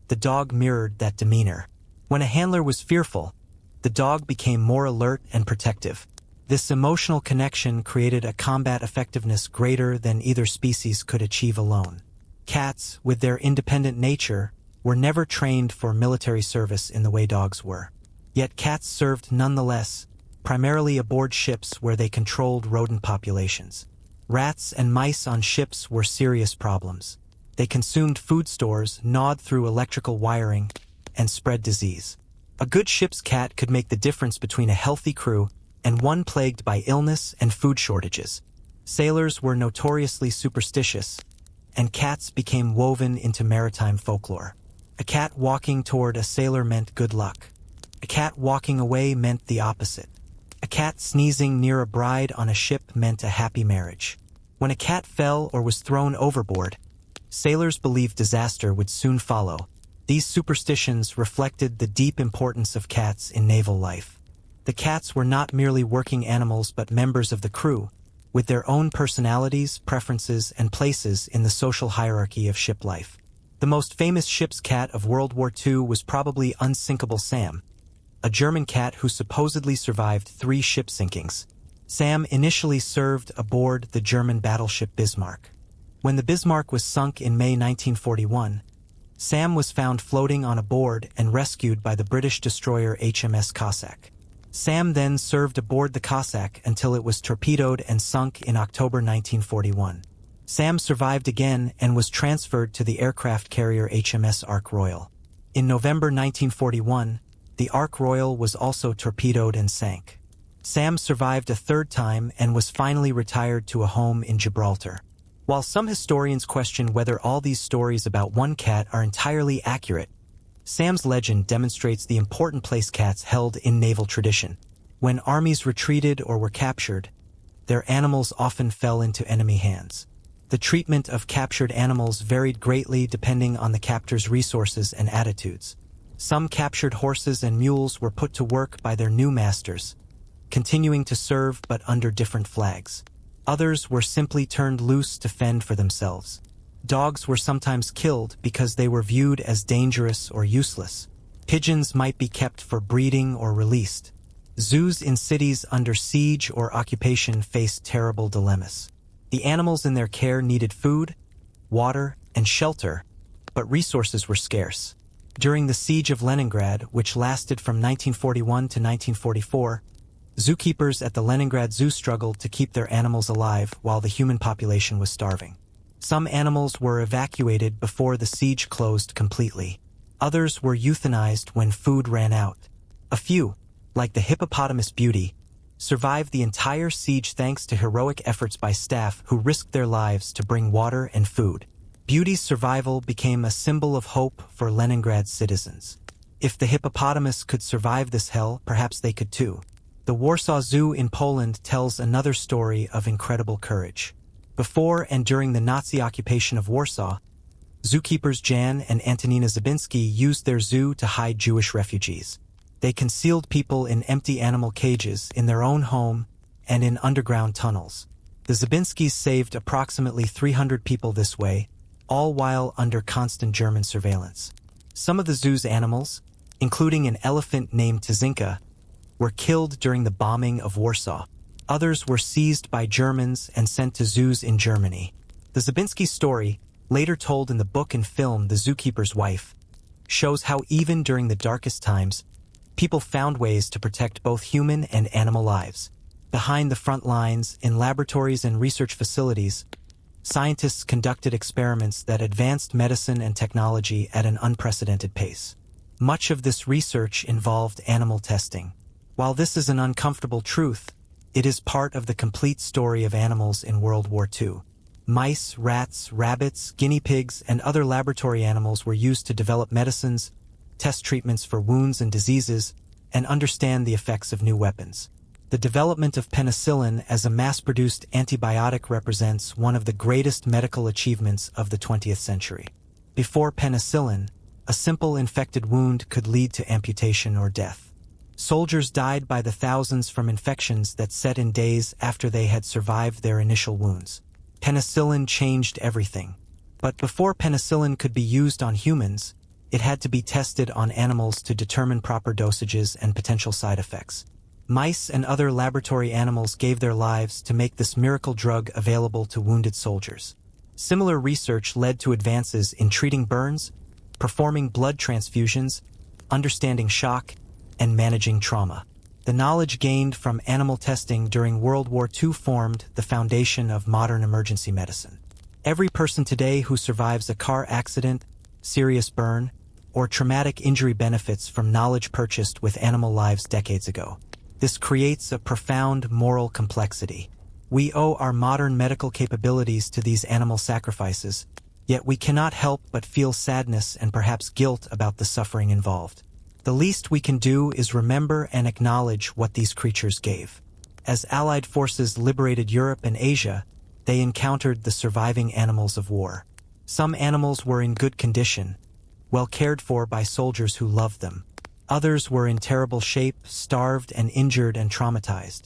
the dog mirrored that demeanor. When a handler was fearful, the dog became more alert and protective. This emotional connection created a combat effectiveness greater than either species could achieve alone. Cats, with their independent nature, were never trained for military service in the way dogs were. Yet cats served nonetheless, primarily aboard ships where they controlled rodent populations. Rats and mice on ships were serious problems. They consumed food stores, gnawed through electrical wiring, and spread disease. A good ship's cat could make the difference between a healthy crew and one plagued by illness and food shortages. Sailors were notoriously superstitious, and cats became woven into maritime folklore. A cat walking toward a sailor meant good luck. A cat walking away meant the opposite. A cat sneezing near a bride on a ship meant a happy marriage. When a cat fell or was thrown overboard, sailors believed disaster would soon follow. These superstitions reflected the deep importance of cats in naval life. The cats were not merely working animals but members of the crew, with their own personalities, preferences, and places in the social hierarchy of ship life. The most famous ship's cat of World War II was probably Unsinkable Sam, a German cat who supposedly survived 3 ship sinkings. Sam initially served aboard the German battleship Bismarck. When the Bismarck was sunk in May 1941, Sam was found floating on a board and rescued by the British destroyer HMS Cossack. Sam then served aboard the Cossack until it was torpedoed and sunk in October 1941. Sam survived again and was transferred to the aircraft carrier HMS Ark Royal. In November 1941, the Ark Royal was also torpedoed and sank. Sam survived a third time and was finally retired to a home in Gibraltar. While some historians question whether all these stories about one cat are entirely accurate, Sam's legend demonstrates the important place cats held in naval tradition. When armies retreated or were captured, their animals often fell into enemy hands. The treatment of captured animals varied greatly depending on the captor's resources and attitudes. Some captured horses and mules were put to work by their new masters, continuing to serve but under different flags. Others were simply turned loose to fend for themselves. Dogs were sometimes killed because they were viewed as dangerous or useless. Pigeons might be kept for breeding or released. Zoos in cities under siege or occupation faced terrible dilemmas. The animals in their care needed food, water, and shelter, but resources were scarce. During the siege of Leningrad, which lasted from 1941 to 1944, zookeepers at the Leningrad Zoo struggled to keep their animals alive while the human population was starving. Some animals were evacuated before the siege closed completely. Others were euthanized when food ran out. A few, like the hippopotamus Beauty, survived the entire siege thanks to heroic efforts by staff who risked their lives to bring water and food. Beauty's survival became a symbol of hope for Leningrad's citizens. If the hippopotamus could survive this hell, perhaps they could too. The Warsaw Zoo in Poland tells another story of incredible courage. Before and during the Nazi occupation of Warsaw, zookeepers Jan and Antonina Zabinski used their zoo to hide Jewish refugees. They concealed people in empty animal cages in their own home and in underground tunnels. The Zabinskis saved approximately 300 people this way, all while under constant German surveillance. Some of the zoo's animals, including an elephant named Tazinka, were killed during the bombing of Warsaw. Others were seized by Germans and sent to zoos in Germany. The Zabinski story, later told in the book and film The Zookeeper's Wife, shows how even during the darkest times, people found ways to protect both human and animal lives. Behind the front lines, in laboratories and research facilities, scientists conducted experiments that advanced medicine and technology at an unprecedented pace. Much of this research involved animal testing. While this is an uncomfortable truth, it is part of the complete story of animals in World War II. Mice, rats, rabbits, guinea pigs, and other laboratory animals were used to develop medicines, test treatments for wounds and diseases, and understand the effects of new weapons. The development of penicillin as a mass-produced antibiotic represents one of the greatest medical achievements of the 20th century. Before penicillin, a simple infected wound could lead to amputation or death. Soldiers died by the thousands from infections that set in days after they had survived their initial wounds. Penicillin changed everything. But before penicillin could be used on humans, it had to be tested on animals to determine proper dosages and potential side effects. Mice and other laboratory animals gave their lives to make this miracle drug available to wounded soldiers. Similar research led to advances in treating burns, performing blood transfusions, understanding shock, and managing trauma. The knowledge gained from animal testing during World War II formed the foundation of modern emergency medicine. Every person today who survives a car accident, serious burn, or traumatic injury benefits from knowledge purchased with animal lives decades ago. This creates a profound moral complexity. We owe our modern medical capabilities to these animal sacrifices, yet we cannot help but feel sadness and perhaps guilt about the suffering involved. The least we can do is remember and acknowledge what these creatures gave. As Allied forces liberated Europe and Asia, they encountered the surviving animals of war. Some animals were in good condition, well cared for by soldiers who loved them. Others were in terrible shape, starved and injured and traumatized.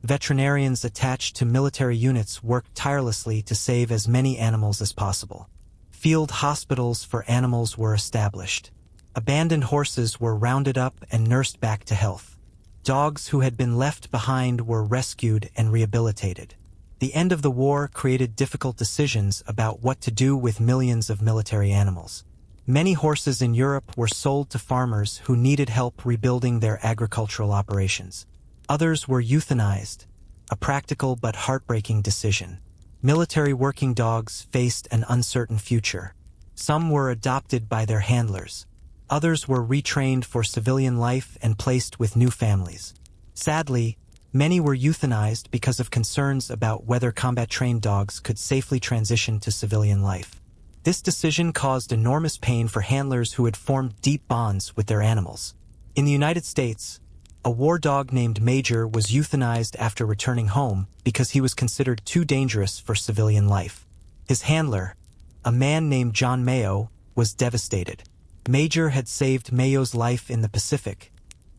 Veterinarians attached to military units worked tirelessly to save as many animals as possible. Field hospitals for animals were established. Abandoned horses were rounded up and nursed back to health. Dogs who had been left behind were rescued and rehabilitated. The end of the war created difficult decisions about what to do with millions of military animals. Many horses in Europe were sold to farmers who needed help rebuilding their agricultural operations. Others were euthanized, a practical but heartbreaking decision. Military working dogs faced an uncertain future. Some were adopted by their handlers. Others were retrained for civilian life and placed with new families. Sadly, many were euthanized because of concerns about whether combat-trained dogs could safely transition to civilian life. This decision caused enormous pain for handlers who had formed deep bonds with their animals. In the United States, a war dog named Major was euthanized after returning home because he was considered too dangerous for civilian life. His handler, a man named John Mayo, was devastated. Major had saved Mayo's life in the Pacific,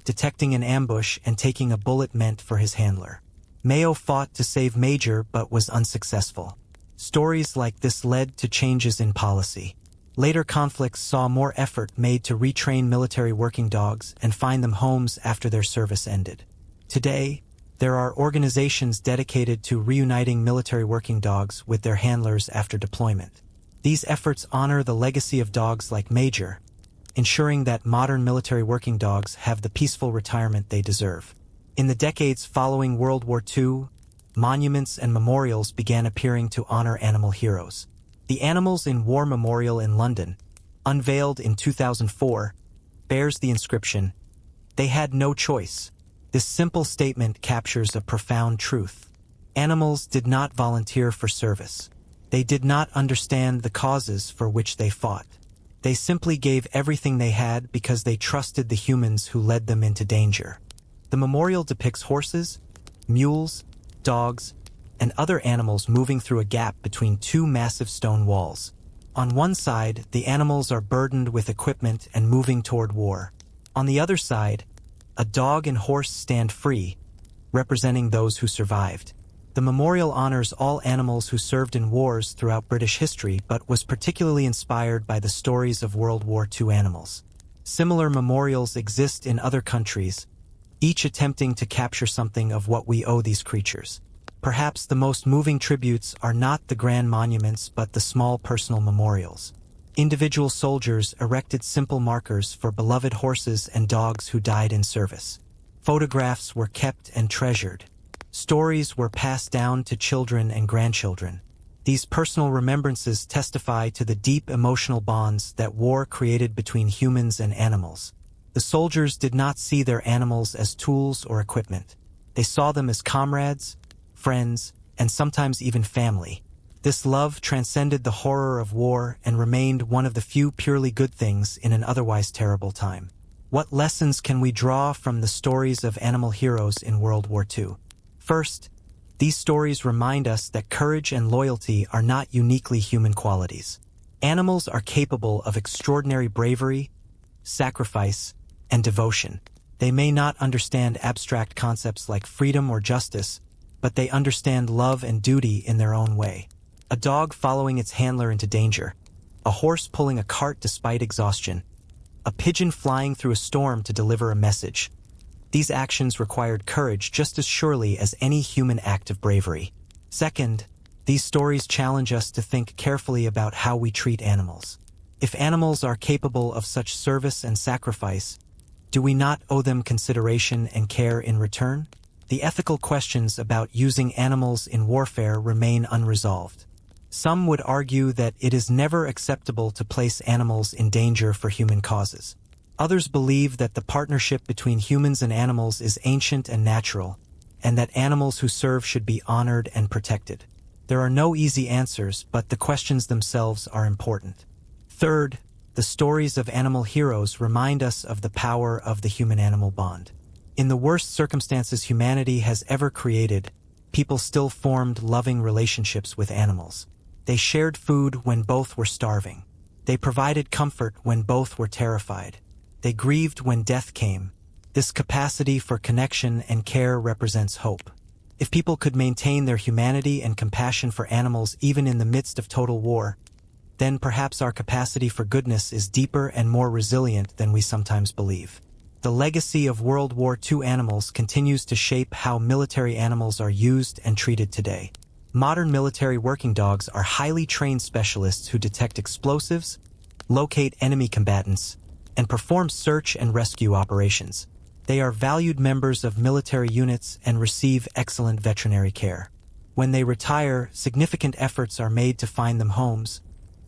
detecting an ambush and taking a bullet meant for his handler. Mayo fought to save Major but was unsuccessful. Stories like this led to changes in policy. Later conflicts saw more effort made to retrain military working dogs and find them homes after their service ended. Today, there are organizations dedicated to reuniting military working dogs with their handlers after deployment. These efforts honor the legacy of dogs like Major, ensuring that modern military working dogs have the peaceful retirement they deserve. In the decades following World War II, monuments and memorials began appearing to honor animal heroes. The Animals in War Memorial in London, unveiled in 2004, bears the inscription, "They had no choice." This simple statement captures a profound truth. Animals did not volunteer for service. They did not understand the causes for which they fought. They simply gave everything they had because they trusted the humans who led them into danger. The memorial depicts horses, mules, dogs, and other animals moving through a gap between two massive stone walls. On one side, the animals are burdened with equipment and moving toward war. On the other side, a dog and horse stand free, representing those who survived. The memorial honors all animals who served in wars throughout British history but was particularly inspired by the stories of World War II animals. Similar memorials exist in other countries, each attempting to capture something of what we owe these creatures. Perhaps the most moving tributes are not the grand monuments but the small personal memorials. Individual soldiers erected simple markers for beloved horses and dogs who died in service. Photographs were kept and treasured. Stories were passed down to children and grandchildren. These personal remembrances testify to the deep emotional bonds that war created between humans and animals. The soldiers did not see their animals as tools or equipment. They saw them as comrades, friends, and sometimes even family. This love transcended the horror of war and remained one of the few purely good things in an otherwise terrible time. What lessons can we draw from the stories of animal heroes in World War II? First, these stories remind us that courage and loyalty are not uniquely human qualities. Animals are capable of extraordinary bravery, sacrifice, and devotion. They may not understand abstract concepts like freedom or justice, but they understand love and duty in their own way. A dog following its handler into danger, a horse pulling a cart despite exhaustion, a pigeon flying through a storm to deliver a message. These actions required courage just as surely as any human act of bravery. Second, these stories challenge us to think carefully about how we treat animals. If animals are capable of such service and sacrifice, do we not owe them consideration and care in return? The ethical questions about using animals in warfare remain unresolved. Some would argue that it is never acceptable to place animals in danger for human causes. Others believe that the partnership between humans and animals is ancient and natural, and that animals who serve should be honored and protected. There are no easy answers, but the questions themselves are important. Third, the stories of animal heroes remind us of the power of the human-animal bond. In the worst circumstances humanity has ever created, people still formed loving relationships with animals. They shared food when both were starving. They provided comfort when both were terrified. They grieved when death came. This capacity for connection and care represents hope. If people could maintain their humanity and compassion for animals even in the midst of total war, then perhaps our capacity for goodness is deeper and more resilient than we sometimes believe. The legacy of World War II animals continues to shape how military animals are used and treated today. Modern military working dogs are highly trained specialists who detect explosives, locate enemy combatants, and perform search and rescue operations. They are valued members of military units and receive excellent veterinary care. When they retire, significant efforts are made to find them homes,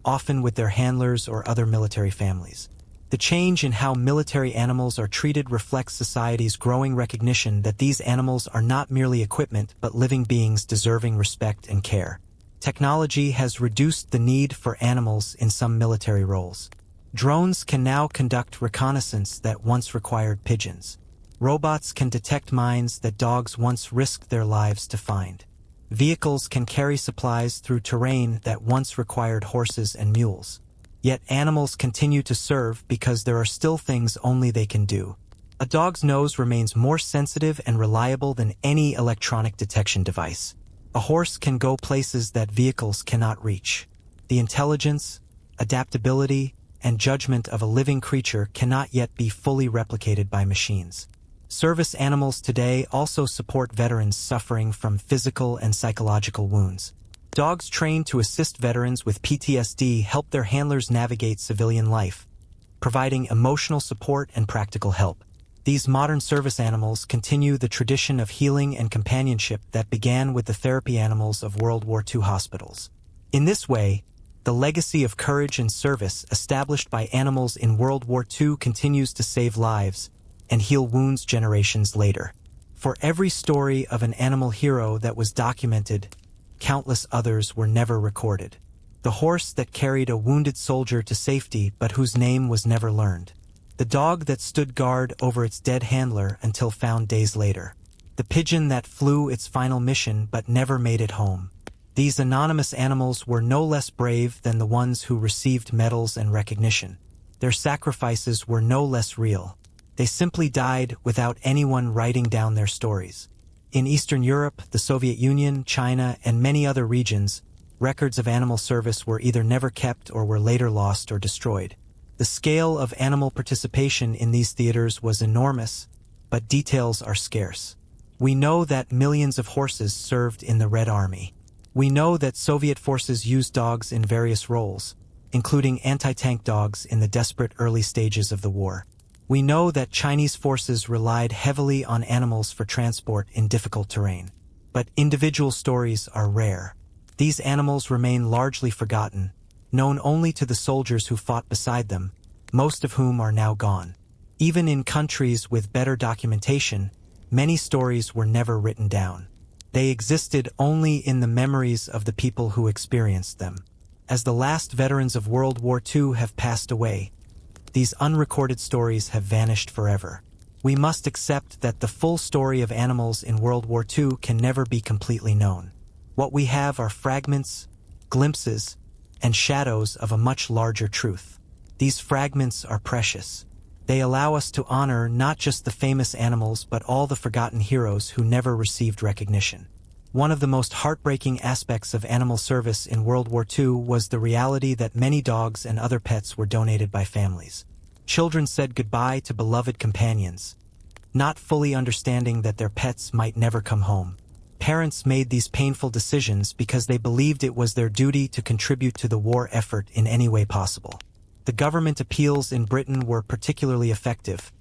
often with their handlers or other military families. The change in how military animals are treated reflects society's growing recognition that these animals are not merely equipment but living beings deserving respect and care. Technology has reduced the need for animals in some military roles. Drones can now conduct reconnaissance that once required pigeons. Robots can detect mines that dogs once risked their lives to find. Vehicles can carry supplies through terrain that once required horses and mules. Yet animals continue to serve because there are still things only they can do. A dog's nose remains more sensitive and reliable than any electronic detection device. A horse can go places that vehicles cannot reach. The intelligence, adaptability, and judgment of a living creature cannot yet be fully replicated by machines. Service animals today also support veterans suffering from physical and psychological wounds. Dogs trained to assist veterans with PTSD help their handlers navigate civilian life, providing emotional support and practical help. These modern service animals continue the tradition of healing and companionship that began with the therapy animals of World War II hospitals. In this way, the legacy of courage and service established by animals in World War II continues to save lives and heal wounds generations later. For every story of an animal hero that was documented, countless others were never recorded. The horse that carried a wounded soldier to safety but whose name was never learned. The dog that stood guard over its dead handler until found days later. The pigeon that flew its final mission but never made it home. These anonymous animals were no less brave than the ones who received medals and recognition. Their sacrifices were no less real. They simply died without anyone writing down their stories. In Eastern Europe, the Soviet Union, China, and many other regions, records of animal service were either never kept or were later lost or destroyed. The scale of animal participation in these theaters was enormous, but details are scarce. We know that millions of horses served in the Red Army. We know that Soviet forces used dogs in various roles, including anti-tank dogs in the desperate early stages of the war. We know that Chinese forces relied heavily on animals for transport in difficult terrain. But individual stories are rare. These animals remain largely forgotten, known only to the soldiers who fought beside them, most of whom are now gone. Even in countries with better documentation, many stories were never written down. They existed only in the memories of the people who experienced them. As the last veterans of World War II have passed away, these unrecorded stories have vanished forever. We must accept that the full story of animals in World War II can never be completely known. What we have are fragments, glimpses, and shadows of a much larger truth. These fragments are precious. They allow us to honor not just the famous animals but all the forgotten heroes who never received recognition. One of the most heartbreaking aspects of animal service in World War II was the reality that many dogs and other pets were donated by families. Children said goodbye to beloved companions, not fully understanding that their pets might never come home. Parents made these painful decisions because they believed it was their duty to contribute to the war effort in any way possible. The government appeals in Britain were particularly effective,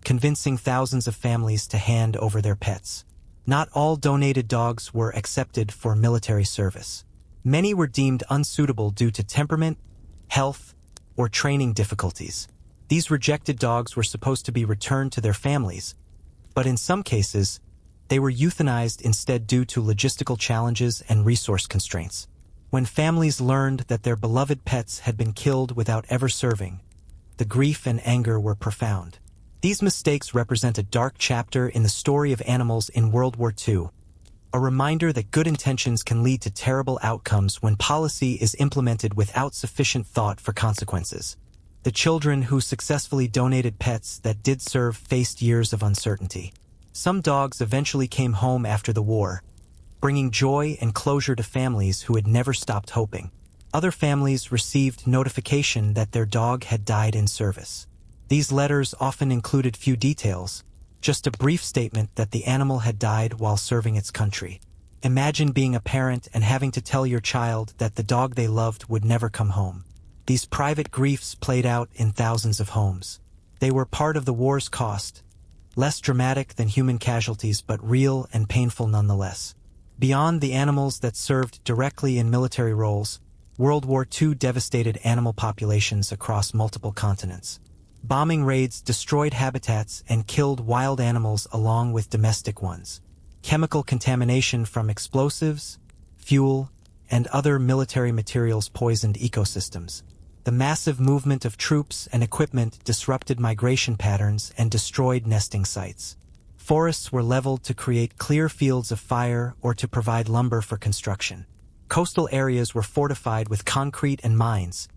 convincing thousands of families to hand over their pets. Not all donated dogs were accepted for military service. Many were deemed unsuitable due to temperament, health, or training difficulties. These rejected dogs were supposed to be returned to their families, but in some cases, they were euthanized instead due to logistical challenges and resource constraints. When families learned that their beloved pets had been killed without ever serving, the grief and anger were profound. These mistakes represent a dark chapter in the story of animals in World War II, a reminder that good intentions can lead to terrible outcomes when policy is implemented without sufficient thought for consequences. The children who successfully donated pets that did serve faced years of uncertainty. Some dogs eventually came home after the war, bringing joy and closure to families who had never stopped hoping. Other families received notification that their dog had died in service. These letters often included few details, just a brief statement that the animal had died while serving its country. Imagine being a parent and having to tell your child that the dog they loved would never come home. These private griefs played out in thousands of homes. They were part of the war's cost, less dramatic than human casualties but real and painful nonetheless. Beyond the animals that served directly in military roles, World War II devastated animal populations across multiple continents. Bombing raids destroyed habitats and killed wild animals along with domestic ones. Chemical contamination from explosives, fuel, and other military materials poisoned ecosystems. The massive movement of troops and equipment disrupted migration patterns and destroyed nesting sites. Forests were leveled to create clear fields of fire or to provide lumber for construction. Coastal areas were fortified with concrete and mines,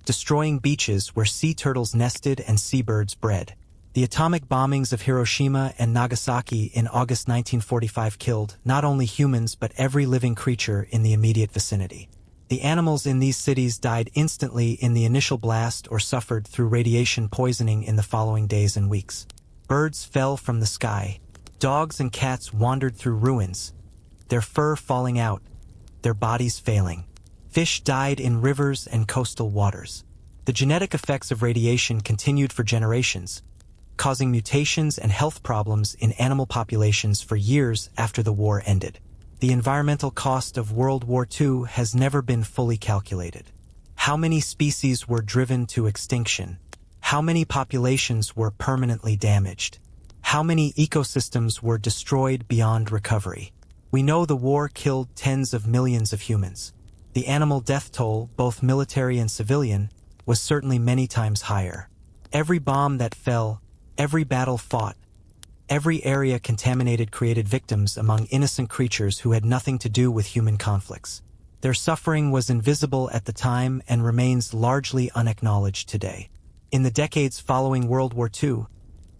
destroying beaches where sea turtles nested and seabirds bred. The atomic bombings of Hiroshima and Nagasaki in August 1945 killed not only humans but every living creature in the immediate vicinity. The animals in these cities died instantly in the initial blast or suffered through radiation poisoning in the following days and weeks. Birds fell from the sky. Dogs and cats wandered through ruins, their fur falling out, their bodies failing. Fish died in rivers and coastal waters. The genetic effects of radiation continued for generations, causing mutations and health problems in animal populations for years after the war ended. The environmental cost of World War II has never been fully calculated. How many species were driven to extinction? How many populations were permanently damaged? How many ecosystems were destroyed beyond recovery? We know the war killed tens of millions of humans. The animal death toll, both military and civilian, was certainly many times higher. Every bomb that fell, every battle fought, every area contaminated created victims among innocent creatures who had nothing to do with human conflicts. Their suffering was invisible at the time and remains largely unacknowledged today. In the decades following World War II,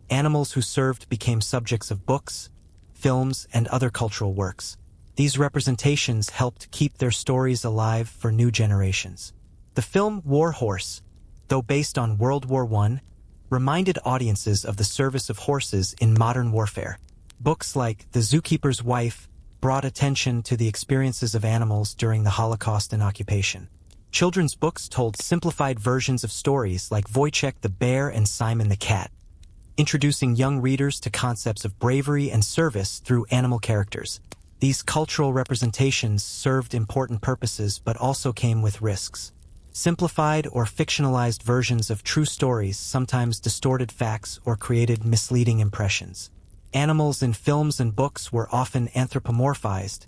animals who served became subjects of books, films, and other cultural works. These representations helped keep their stories alive for new generations. The film War Horse, though based on World War I, reminded audiences of the service of horses in modern warfare. Books like The Zookeeper's Wife brought attention to the experiences of animals during the Holocaust and occupation. Children's books told simplified versions of stories like Wojtek the Bear and Simon the Cat, introducing young readers to concepts of bravery and service through animal characters. These cultural representations served important purposes but also came with risks. Simplified or fictionalized versions of true stories sometimes distorted facts or created misleading impressions. Animals in films and books were often anthropomorphized,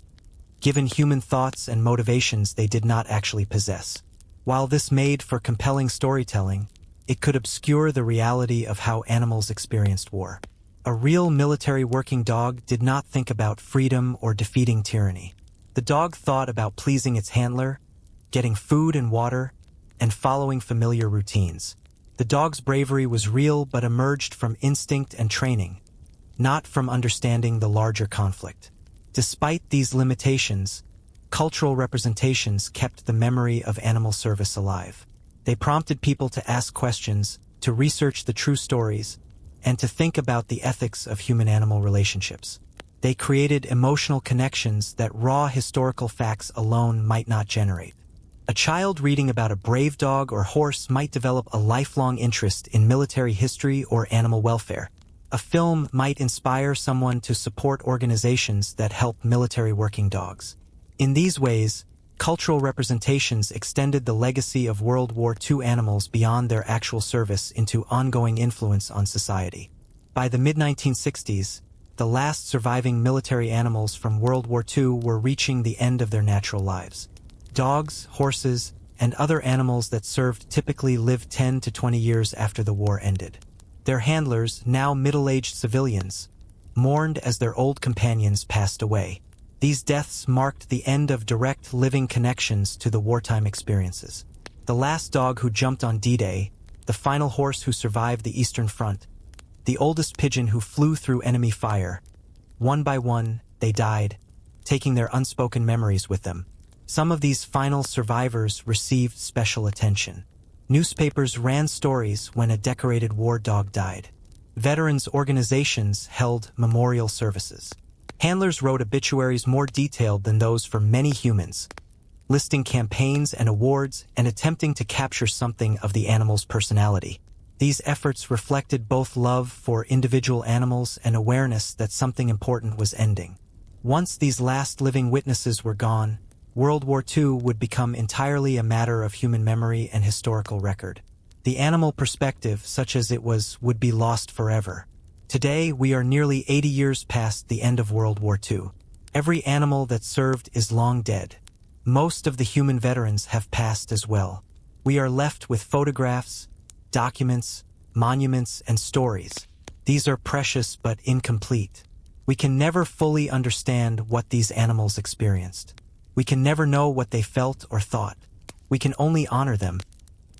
given human thoughts and motivations they did not actually possess. While this made for compelling storytelling, it could obscure the reality of how animals experienced war. A real military working dog did not think about freedom or defeating tyranny. The dog thought about pleasing its handler, getting food and water, and following familiar routines. The dog's bravery was real but emerged from instinct and training, not from understanding the larger conflict. Despite these limitations, cultural representations kept the memory of animal service alive. They prompted people to ask questions, to research the true stories, and to think about the ethics of human-animal relationships. They created emotional connections that raw historical facts alone might not generate. A child reading about a brave dog or horse might develop a lifelong interest in military history or animal welfare. A film might inspire someone to support organizations that help military working dogs. In these ways, cultural representations extended the legacy of World War II animals beyond their actual service into ongoing influence on society. By the mid-1960s, the last surviving military animals from World War II were reaching the end of their natural lives. Dogs, horses, and other animals that served typically lived 10 to 20 years after the war ended. Their handlers, now middle-aged civilians, mourned as their old companions passed away. These deaths marked the end of direct living connections to the wartime experiences. The last dog who jumped on D-Day, the final horse who survived the Eastern Front, the oldest pigeon who flew through enemy fire. One by one, they died, taking their unspoken memories with them. Some of these final survivors received special attention. Newspapers ran stories when a decorated war dog died. Veterans organizations held memorial services. Handlers wrote obituaries more detailed than those for many humans, listing campaigns and awards and attempting to capture something of the animal's personality. These efforts reflected both love for individual animals and awareness that something important was ending. Once these last living witnesses were gone, World War II would become entirely a matter of human memory and historical record. The animal perspective, such as it was, would be lost forever. Today, we are nearly 80 years past the end of World War II. Every animal that served is long dead. Most of the human veterans have passed as well. We are left with photographs, documents, monuments, and stories. These are precious but incomplete. We can never fully understand what these animals experienced. We can never know what they felt or thought. We can only honor them,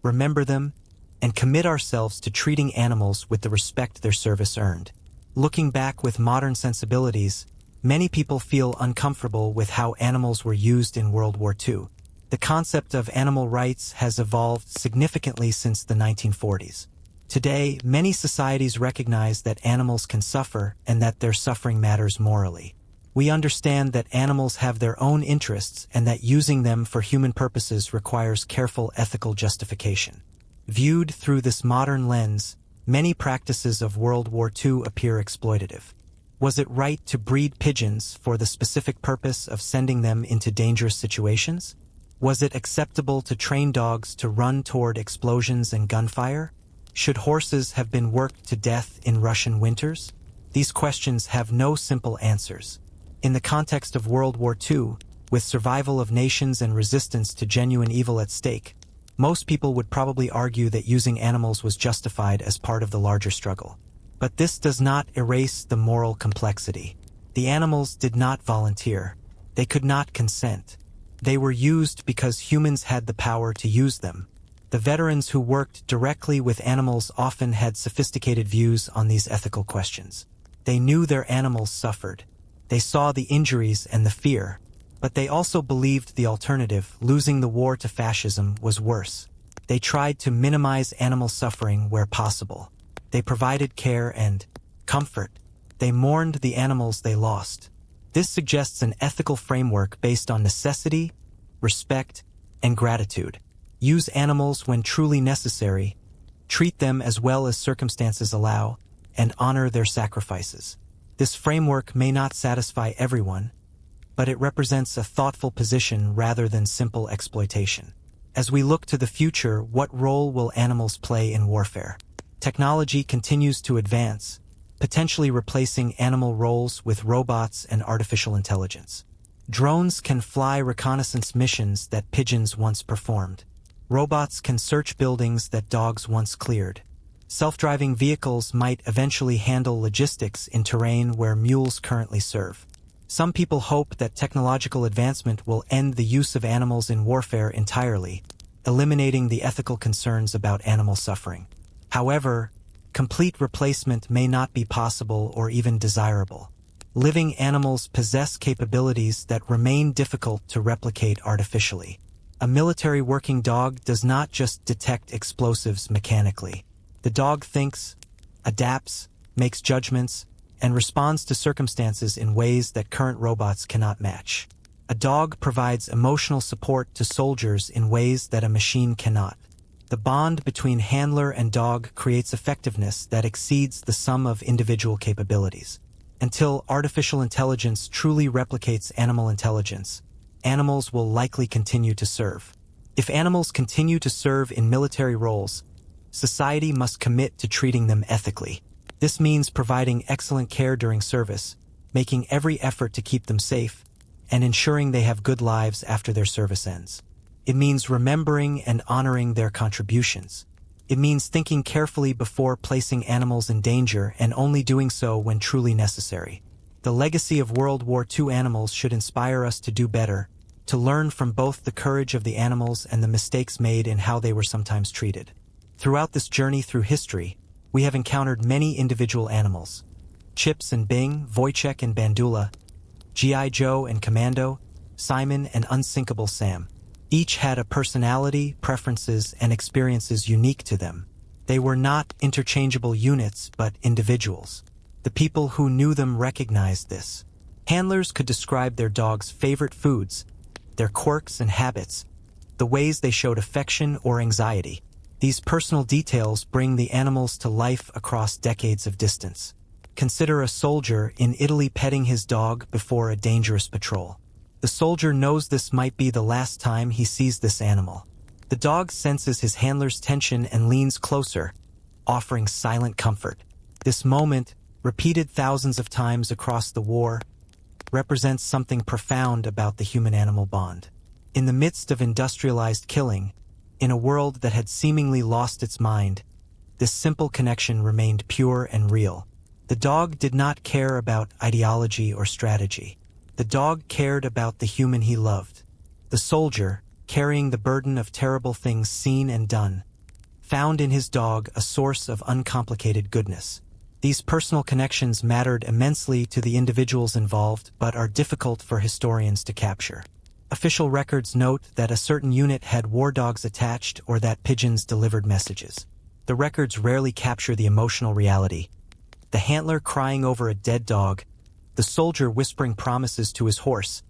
remember them, and commit ourselves to treating animals with the respect their service earned. Looking back with modern sensibilities, many people feel uncomfortable with how animals were used in World War II. The concept of animal rights has evolved significantly since the 1940s. Today, many societies recognize that animals can suffer and that their suffering matters morally. We understand that animals have their own interests and that using them for human purposes requires careful ethical justification. Viewed through this modern lens, many practices of World War II appear exploitative. Was it right to breed pigeons for the specific purpose of sending them into dangerous situations? Was it acceptable to train dogs to run toward explosions and gunfire? Should horses have been worked to death in Russian winters? These questions have no simple answers. In the context of World War II, with survival of nations and resistance to genuine evil at stake, most people would probably argue that using animals was justified as part of the larger struggle. But this does not erase the moral complexity. The animals did not volunteer. They could not consent. They were used because humans had the power to use them. The veterans who worked directly with animals often had sophisticated views on these ethical questions. They knew their animals suffered. They saw the injuries and the fear, but they also believed the alternative, losing the war to fascism, was worse. They tried to minimize animal suffering where possible. They provided care and comfort. They mourned the animals they lost. This suggests an ethical framework based on necessity, respect, and gratitude. Use animals when truly necessary, treat them as well as circumstances allow, and honor their sacrifices. This framework may not satisfy everyone, but it represents a thoughtful position rather than simple exploitation. As we look to the future, what role will animals play in warfare? Technology continues to advance, potentially replacing animal roles with robots and artificial intelligence. Drones can fly reconnaissance missions that pigeons once performed. Robots can search buildings that dogs once cleared. Self-driving vehicles might eventually handle logistics in terrain where mules currently serve. Some people hope that technological advancement will end the use of animals in warfare entirely, eliminating the ethical concerns about animal suffering. However, complete replacement may not be possible or even desirable. Living animals possess capabilities that remain difficult to replicate artificially. A military working dog does not just detect explosives mechanically. The dog thinks, adapts, makes judgments, and responds to circumstances in ways that current robots cannot match. A dog provides emotional support to soldiers in ways that a machine cannot. The bond between handler and dog creates effectiveness that exceeds the sum of individual capabilities. Until artificial intelligence truly replicates animal intelligence, animals will likely continue to serve. If animals continue to serve in military roles, society must commit to treating them ethically. This means providing excellent care during service, making every effort to keep them safe, and ensuring they have good lives after their service ends. It means remembering and honoring their contributions. It means thinking carefully before placing animals in danger and only doing so when truly necessary. The legacy of World War II animals should inspire us to do better, to learn from both the courage of the animals and the mistakes made in how they were sometimes treated. Throughout this journey through history, we have encountered many individual animals. Chips and Bing, Wojtek and Bandula, G.I. Joe and Commando, Simon and Unsinkable Sam. Each had a personality, preferences, and experiences unique to them. They were not interchangeable units, but individuals. The people who knew them recognized this. Handlers could describe their dogs' favorite foods, their quirks and habits, the ways they showed affection or anxiety. These personal details bring the animals to life across decades of distance. Consider a soldier in Italy petting his dog before a dangerous patrol. The soldier knows this might be the last time he sees this animal. The dog senses his handler's tension and leans closer, offering silent comfort. This moment, repeated thousands of times across the war, represents something profound about the human-animal bond. In the midst of industrialized killing, in a world that had seemingly lost its mind, this simple connection remained pure and real. The dog did not care about ideology or strategy. The dog cared about the human he loved. The soldier, carrying the burden of terrible things seen and done, found in his dog a source of uncomplicated goodness. These personal connections mattered immensely to the individuals involved, but are difficult for historians to capture. Official records note that a certain unit had war dogs attached or that pigeons delivered messages. The records rarely capture the emotional reality. The handler crying over a dead dog, the soldier whispering promises to his horse,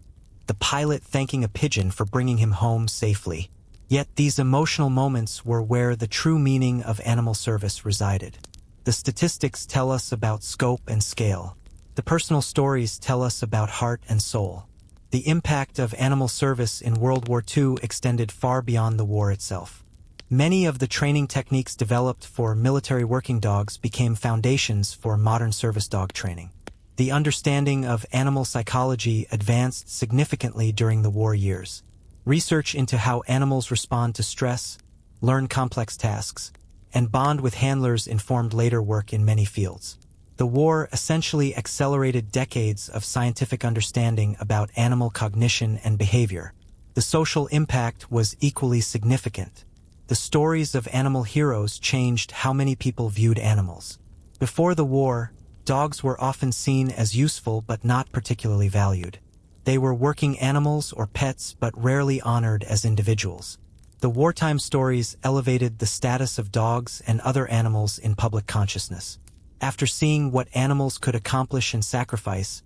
the pilot thanking a pigeon for bringing him home safely. Yet these emotional moments were where the true meaning of animal service resided. The statistics tell us about scope and scale. The personal stories tell us about heart and soul. The impact of animal service in World War II extended far beyond the war itself. Many of the training techniques developed for military working dogs became foundations for modern service dog training. The understanding of animal psychology advanced significantly during the war years. Research into how animals respond to stress, learn complex tasks, and bond with handlers informed later work in many fields. The war essentially accelerated decades of scientific understanding about animal cognition and behavior. The social impact was equally significant. The stories of animal heroes changed how many people viewed animals. Before the war, dogs were often seen as useful but not particularly valued. They were working animals or pets but rarely honored as individuals. The wartime stories elevated the status of dogs and other animals in public consciousness. After seeing what animals could accomplish and sacrifice,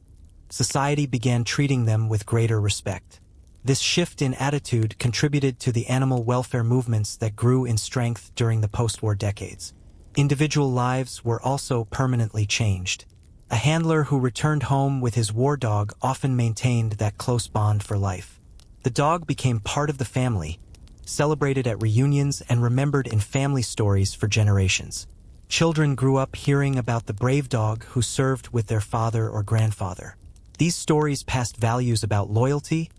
society began treating them with greater respect. This shift in attitude contributed to the animal welfare movements that grew in strength during the post-war decades. Individual lives were also permanently changed. A handler who returned home with his war dog often maintained that close bond for life. The dog became part of the family, celebrated at reunions and remembered in family stories for generations. Children grew up hearing about the brave dog who served with their father or grandfather. These stories passed values about loyalty,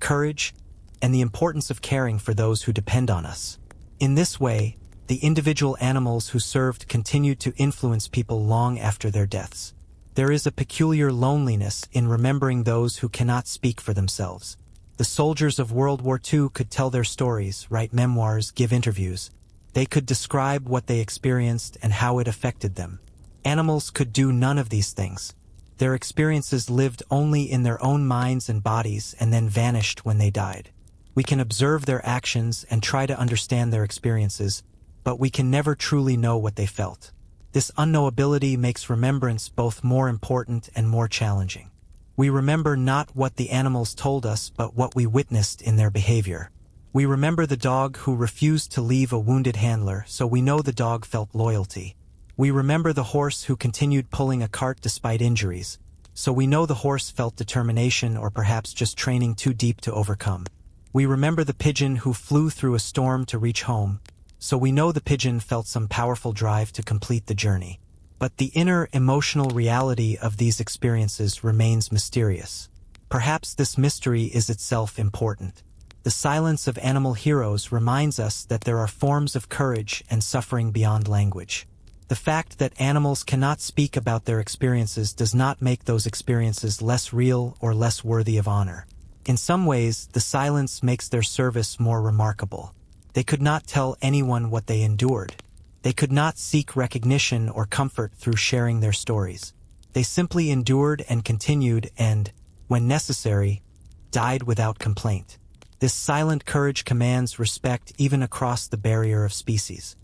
courage, and the importance of caring for those who depend on us. In this way, the individual animals who served continued to influence people long after their deaths. There is a peculiar loneliness in remembering those who cannot speak for themselves. The soldiers of World War II could tell their stories, write memoirs, give interviews. They could describe what they experienced and how it affected them. Animals could do none of these things. Their experiences lived only in their own minds and bodies and then vanished when they died. We can observe their actions and try to understand their experiences, but we can never truly know what they felt. This unknowability makes remembrance both more important and more challenging. We remember not what the animals told us, but what we witnessed in their behavior. We remember the dog who refused to leave a wounded handler, so we know the dog felt loyalty. We remember the horse who continued pulling a cart despite injuries, so we know the horse felt determination or perhaps just training too deep to overcome. We remember the pigeon who flew through a storm to reach home, so we know the pigeon felt some powerful drive to complete the journey. But the inner emotional reality of these experiences remains mysterious. Perhaps this mystery is itself important. The silence of animal heroes reminds us that there are forms of courage and suffering beyond language. The fact that animals cannot speak about their experiences does not make those experiences less real or less worthy of honor. In some ways, the silence makes their service more remarkable. They could not tell anyone what they endured. They could not seek recognition or comfort through sharing their stories. They simply endured and continued and, when necessary, died without complaint. This silent courage commands respect even across the barrier of species.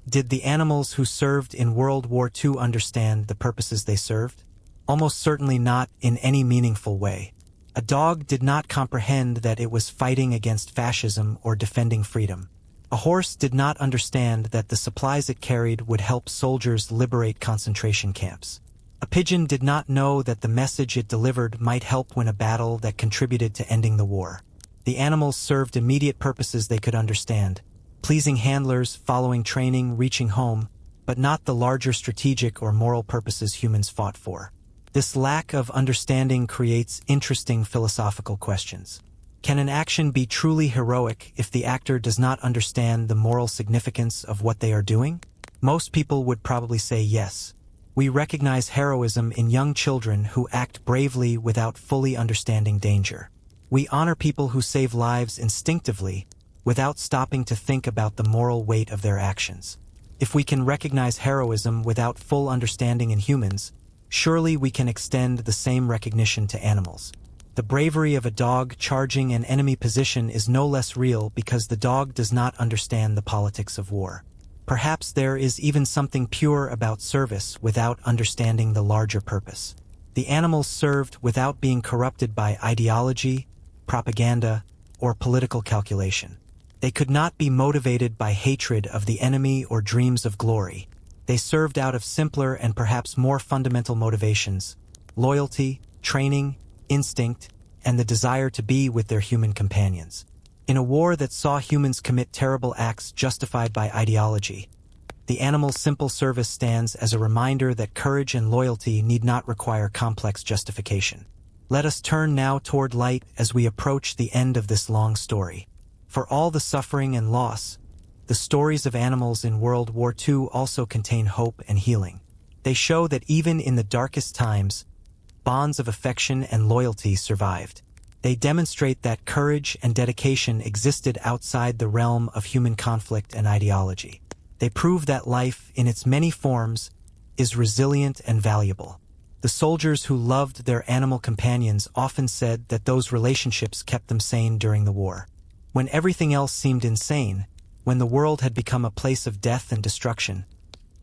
Did the animals who served in World War II understand the purposes they served? Almost certainly not in any meaningful way. A dog did not comprehend that it was fighting against fascism or defending freedom. A horse did not understand that the supplies it carried would help soldiers liberate concentration camps. A pigeon did not know that the message it delivered might help win a battle that contributed to ending the war. The animals served immediate purposes they could understand, pleasing handlers, following training, reaching home, but not the larger strategic or moral purposes humans fought for. This lack of understanding creates interesting philosophical questions. Can an action be truly heroic if the actor does not understand the moral significance of what they are doing? Most people would probably say yes. We recognize heroism in young children who act bravely without fully understanding danger. We honor people who save lives instinctively, without stopping to think about the moral weight of their actions. If we can recognize heroism without full understanding in humans, surely we can extend the same recognition to animals. The bravery of a dog charging an enemy position is no less real because the dog does not understand the politics of war. Perhaps there is even something pure about service without understanding the larger purpose. The animals served without being corrupted by ideology, propaganda, or political calculation. They could not be motivated by hatred of the enemy or dreams of glory. They served out of simpler and perhaps more fundamental motivations: loyalty, training, instinct, and the desire to be with their human companions. In a war that saw humans commit terrible acts justified by ideology, the animal's simple service stands as a reminder that courage and loyalty need not require complex justification. Let us turn now toward light as we approach the end of this long story. For all the suffering and loss, the stories of animals in World War II also contain hope and healing. They show that even in the darkest times, bonds of affection and loyalty survived. They demonstrate that courage and dedication existed outside the realm of human conflict and ideology. They prove that life, in its many forms, is resilient and valuable. The soldiers who loved their animal companions often said that those relationships kept them sane during the war. When everything else seemed insane, when the world had become a place of death and destruction,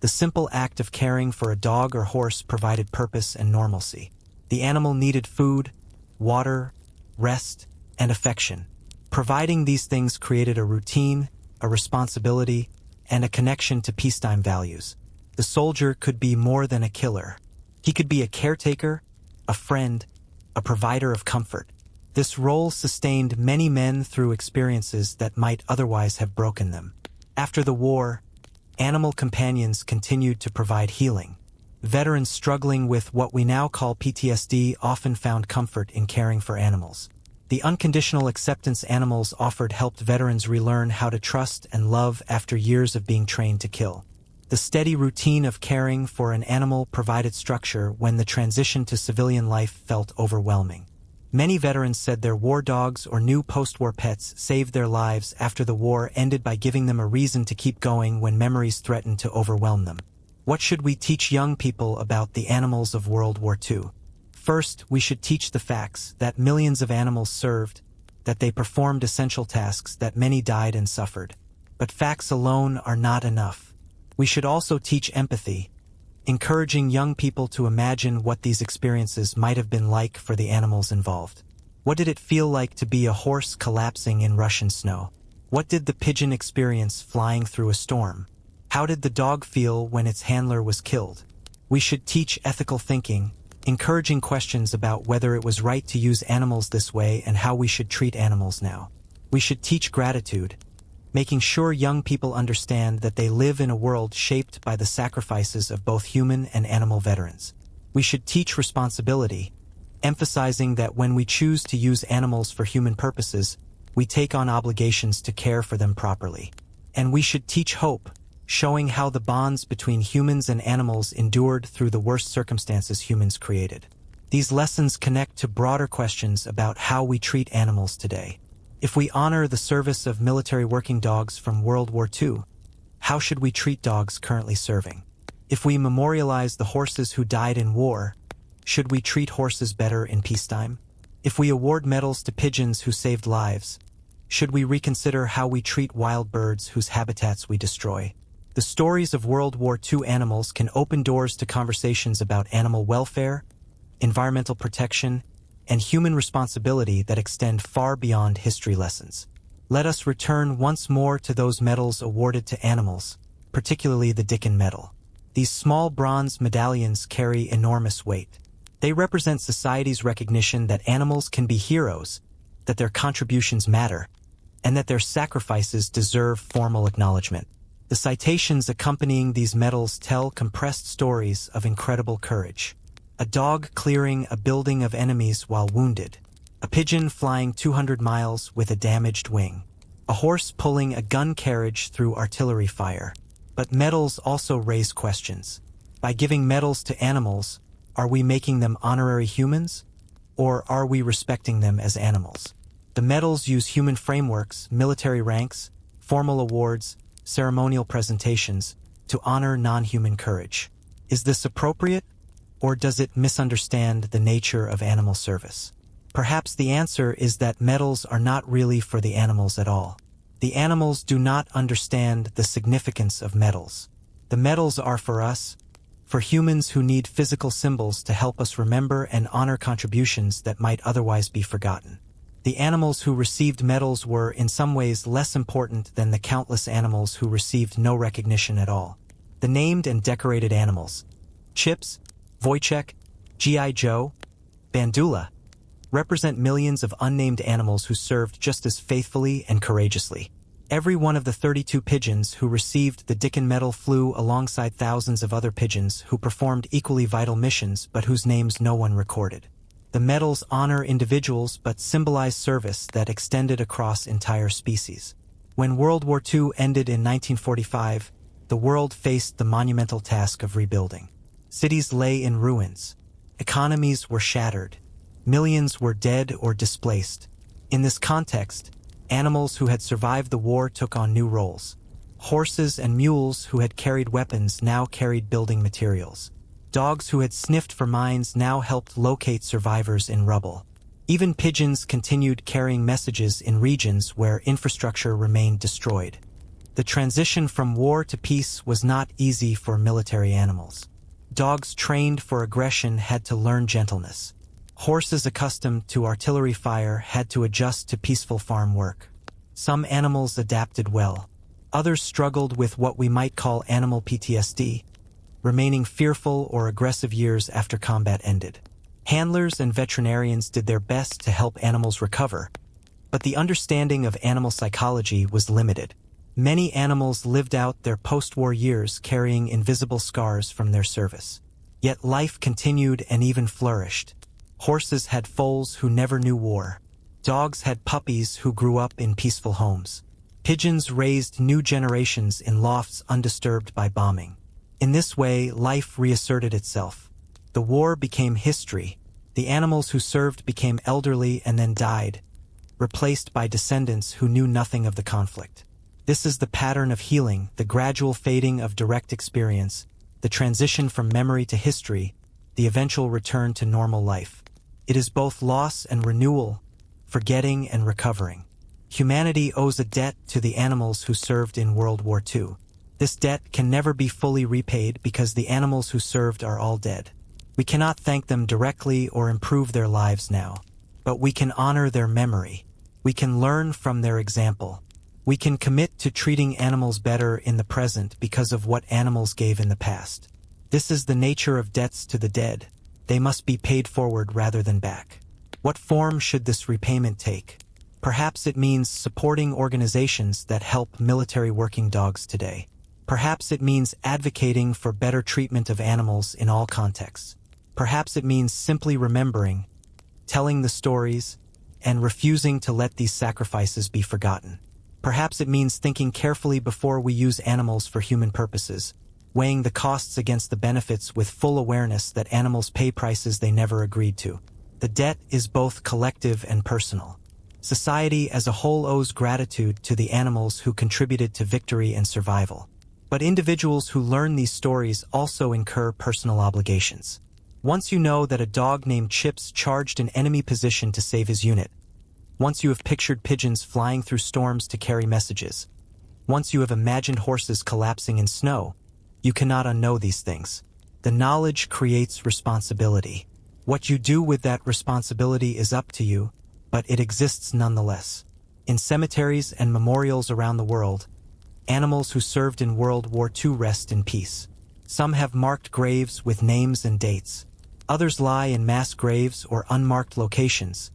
the simple act of caring for a dog or horse provided purpose and normalcy. The animal needed food, water, rest, and affection. Providing these things created a routine, a responsibility, and a connection to peacetime values. The soldier could be more than a killer. He could be a caretaker, a friend, a provider of comfort. This role sustained many men through experiences that might otherwise have broken them. After the war, animal companions continued to provide healing. Veterans struggling with what we now call PTSD often found comfort in caring for animals. The unconditional acceptance animals offered helped veterans relearn how to trust and love after years of being trained to kill. The steady routine of caring for an animal provided structure when the transition to civilian life felt overwhelming. Many veterans said their war dogs or new post-war pets saved their lives after the war ended by giving them a reason to keep going when memories threatened to overwhelm them. What should we teach young people about the animals of World War II? First, we should teach the facts that millions of animals served, that they performed essential tasks, that many died and suffered. But facts alone are not enough. We should also teach empathy, encouraging young people to imagine what these experiences might have been like for the animals involved. What did it feel like to be a horse collapsing in Russian snow? What did the pigeon experience flying through a storm? How did the dog feel when its handler was killed? We should teach ethical thinking, encouraging questions about whether it was right to use animals this way and how we should treat animals now. We should teach gratitude, making sure young people understand that they live in a world shaped by the sacrifices of both human and animal veterans. We should teach responsibility, emphasizing that when we choose to use animals for human purposes, we take on obligations to care for them properly. And we should teach hope, showing how the bonds between humans and animals endured through the worst circumstances humans created. These lessons connect to broader questions about how we treat animals today. If we honor the service of military working dogs from World War II, how should we treat dogs currently serving? If we memorialize the horses who died in war, should we treat horses better in peacetime? If we award medals to pigeons who saved lives, should we reconsider how we treat wild birds whose habitats we destroy? The stories of World War II animals can open doors to conversations about animal welfare, environmental protection, and human responsibility that extend far beyond history lessons. Let us return once more to those medals awarded to animals, particularly the Dickin Medal. These small bronze medallions carry enormous weight. They represent society's recognition that animals can be heroes, that their contributions matter, and that their sacrifices deserve formal acknowledgement. The citations accompanying these medals tell compressed stories of incredible courage. A dog clearing a building of enemies while wounded. A pigeon flying 200 miles with a damaged wing. A horse pulling a gun carriage through artillery fire. But medals also raise questions. By giving medals to animals, are we making them honorary humans? Or are we respecting them as animals? The medals use human frameworks, military ranks, formal awards, ceremonial presentations to honor non-human courage. Is this appropriate, or does it misunderstand the nature of animal service? Perhaps the answer is that medals are not really for the animals at all. The animals do not understand the significance of medals. The medals are for us, for humans who need physical symbols to help us remember and honor contributions that might otherwise be forgotten. The animals who received medals were in some ways less important than the countless animals who received no recognition at all. The named and decorated animals, Chips, Wojtek, G.I. Joe, Bandula, represent millions of unnamed animals who served just as faithfully and courageously. Every one of the 32 pigeons who received the Dickin Medal flew alongside thousands of other pigeons who performed equally vital missions but whose names no one recorded. The medals honor individuals but symbolize service that extended across entire species. When World War II ended in 1945, the world faced the monumental task of rebuilding. Cities lay in ruins. Economies were shattered. Millions were dead or displaced. In this context, animals who had survived the war took on new roles. Horses and mules who had carried weapons now carried building materials. Dogs who had sniffed for mines now helped locate survivors in rubble. Even pigeons continued carrying messages in regions where infrastructure remained destroyed. The transition from war to peace was not easy for military animals. Dogs trained for aggression had to learn gentleness. Horses accustomed to artillery fire had to adjust to peaceful farm work. Some animals adapted well. Others struggled with what we might call animal PTSD, remaining fearful or aggressive years after combat ended. Handlers and veterinarians did their best to help animals recover, but the understanding of animal psychology was limited. Many animals lived out their post-war years carrying invisible scars from their service. Yet life continued and even flourished. Horses had foals who never knew war. Dogs had puppies who grew up in peaceful homes. Pigeons raised new generations in lofts undisturbed by bombing. In this way, life reasserted itself. The war became history. The animals who served became elderly and then died, replaced by descendants who knew nothing of the conflict. This is the pattern of healing, the gradual fading of direct experience, the transition from memory to history, the eventual return to normal life. It is both loss and renewal, forgetting and recovering. Humanity owes a debt to the animals who served in World War II. This debt can never be fully repaid because the animals who served are all dead. We cannot thank them directly or improve their lives now, but we can honor their memory. We can learn from their example. We can commit to treating animals better in the present because of what animals gave in the past. This is the nature of debts to the dead. They must be paid forward rather than back. What form should this repayment take? Perhaps it means supporting organizations that help military working dogs today. Perhaps it means advocating for better treatment of animals in all contexts. Perhaps it means simply remembering, telling the stories, and refusing to let these sacrifices be forgotten. Perhaps it means thinking carefully before we use animals for human purposes, weighing the costs against the benefits with full awareness that animals pay prices they never agreed to. The debt is both collective and personal. Society as a whole owes gratitude to the animals who contributed to victory and survival. But individuals who learn these stories also incur personal obligations. Once you know that a dog named Chips charged an enemy position to save his unit, once you have pictured pigeons flying through storms to carry messages, once you have imagined horses collapsing in snow, you cannot unknow these things. The knowledge creates responsibility. What you do with that responsibility is up to you, but it exists nonetheless. In cemeteries and memorials around the world, animals who served in World War II rest in peace. Some have marked graves with names and dates. Others lie in mass graves or unmarked locations,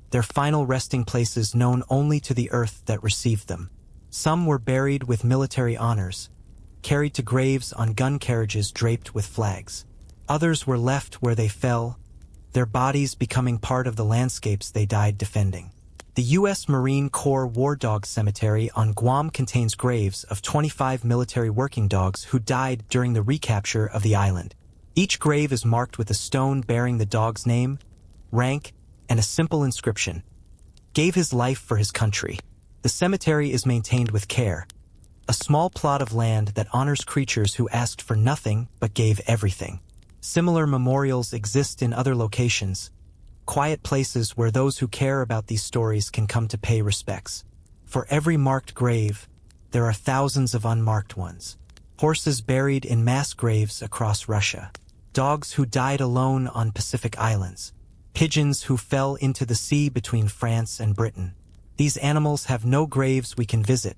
their final resting places known only to the earth that received them. Some were buried with military honors, carried to graves on gun carriages draped with flags. Others were left where they fell, their bodies becoming part of the landscapes they died defending. The U.S. Marine Corps War Dog Cemetery on Guam contains graves of 25 military working dogs who died during the recapture of the island. Each grave is marked with a stone bearing the dog's name, rank, and a simple inscription: "Gave his life for his country." The cemetery is maintained with care, a small plot of land that honors creatures who asked for nothing but gave everything. Similar memorials exist in other locations, quiet places where those who care about these stories can come to pay respects. For every marked grave, there are thousands of unmarked ones. horses buried in mass graves across Russia, dogs who died alone on Pacific islands, pigeons who fell into the sea between France and Britain. These animals have no graves we can visit,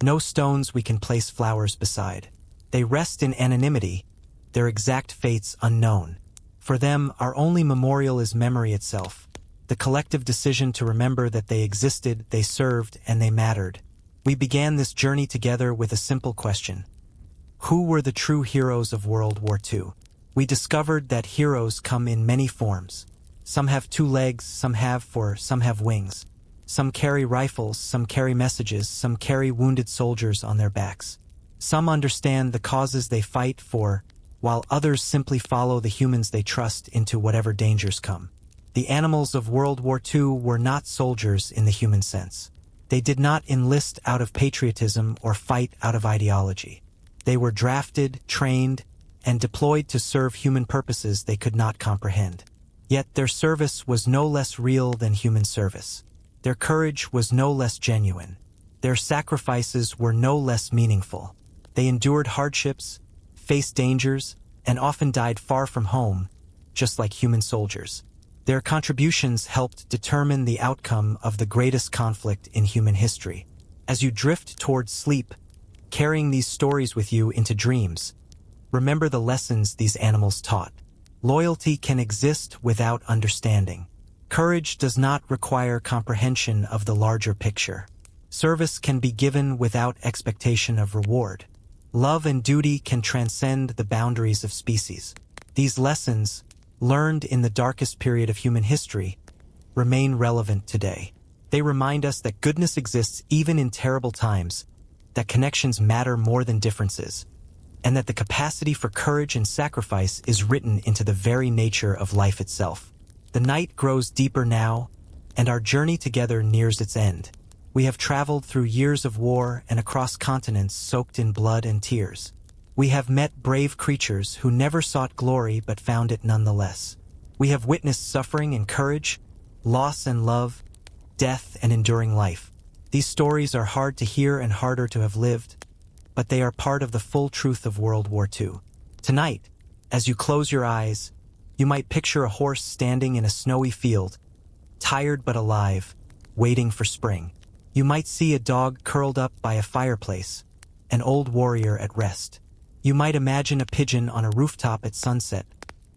no stones we can place flowers beside. They rest in anonymity, their exact fates unknown. For them, our only memorial is memory itself, the collective decision to remember that they existed, they served, and they mattered. We began this journey together with a simple question. Who were the true heroes of World War II? We discovered that heroes come in many forms. Some have 2 legs, some have wings. Some carry rifles, some carry messages, some carry wounded soldiers on their backs. Some understand the causes they fight for, while others simply follow the humans they trust into whatever dangers come. The animals of World War II were not soldiers in the human sense. They did not enlist out of patriotism or fight out of ideology. They were drafted, trained, and deployed to serve human purposes they could not comprehend. Yet their service was no less real than human service. Their courage was no less genuine. Their sacrifices were no less meaningful. They endured hardships, faced dangers, and often died far from home, just like human soldiers. Their contributions helped determine the outcome of the greatest conflict in human history. As you drift towards sleep, carrying these stories with you into dreams, remember the lessons these animals taught. Loyalty can exist without understanding. Courage does not require comprehension of the larger picture. Service can be given without expectation of reward. Love and duty can transcend the boundaries of species. These lessons, learned in the darkest period of human history, remain relevant today. They remind us that goodness exists even in terrible times, that connections matter more than differences, and that the capacity for courage and sacrifice is written into the very nature of life itself. The night grows deeper now, and our journey together nears its end. We have traveled through years of war and across continents soaked in blood and tears. We have met brave creatures who never sought glory but found it nonetheless. We have witnessed suffering and courage, loss and love, death and enduring life. These stories are hard to hear and harder to have lived, but they are part of the full truth of World War II. Tonight, as you close your eyes, you might picture a horse standing in a snowy field, tired but alive, waiting for spring. You might see a dog curled up by a fireplace, an old warrior at rest. You might imagine a pigeon on a rooftop at sunset,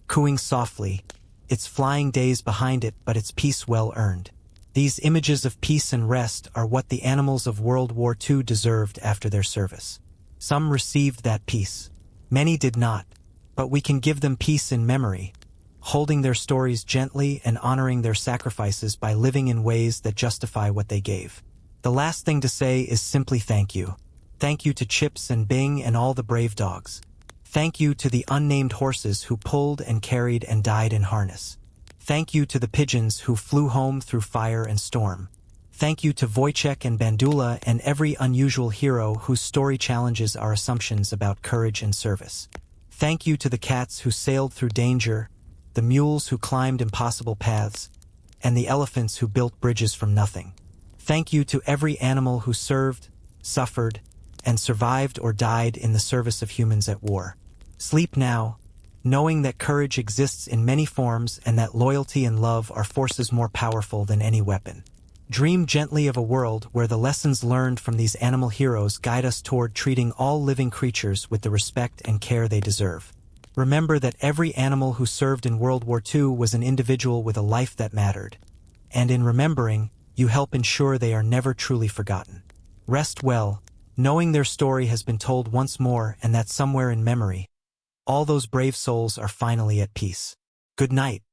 cooing softly, its flying days behind it but its peace well earned. These images of peace and rest are what the animals of World War II deserved after their service. Some received that peace. Many did not, but we can give them peace in memory, holding their stories gently and honoring their sacrifices by living in ways that justify what they gave. The last thing to say is simply thank you. Thank you to Chips and Bing and all the brave dogs. Thank you to the unnamed horses who pulled and carried and died in harness. Thank you to the pigeons who flew home through fire and storm. Thank you to Wojtek and Bandula and every unusual hero whose story challenges our assumptions about courage and service. Thank you to the cats who sailed through danger, the mules who climbed impossible paths, and the elephants who built bridges from nothing. Thank you to every animal who served, suffered, and survived or died in the service of humans at war. Sleep now, knowing that courage exists in many forms and that loyalty and love are forces more powerful than any weapon. Dream gently of a world where the lessons learned from these animal heroes guide us toward treating all living creatures with the respect and care they deserve. Remember that every animal who served in World War II was an individual with a life that mattered, and in remembering, you help ensure they are never truly forgotten. Rest well, knowing their story has been told once more and that somewhere in memory, all those brave souls are finally at peace. Good night.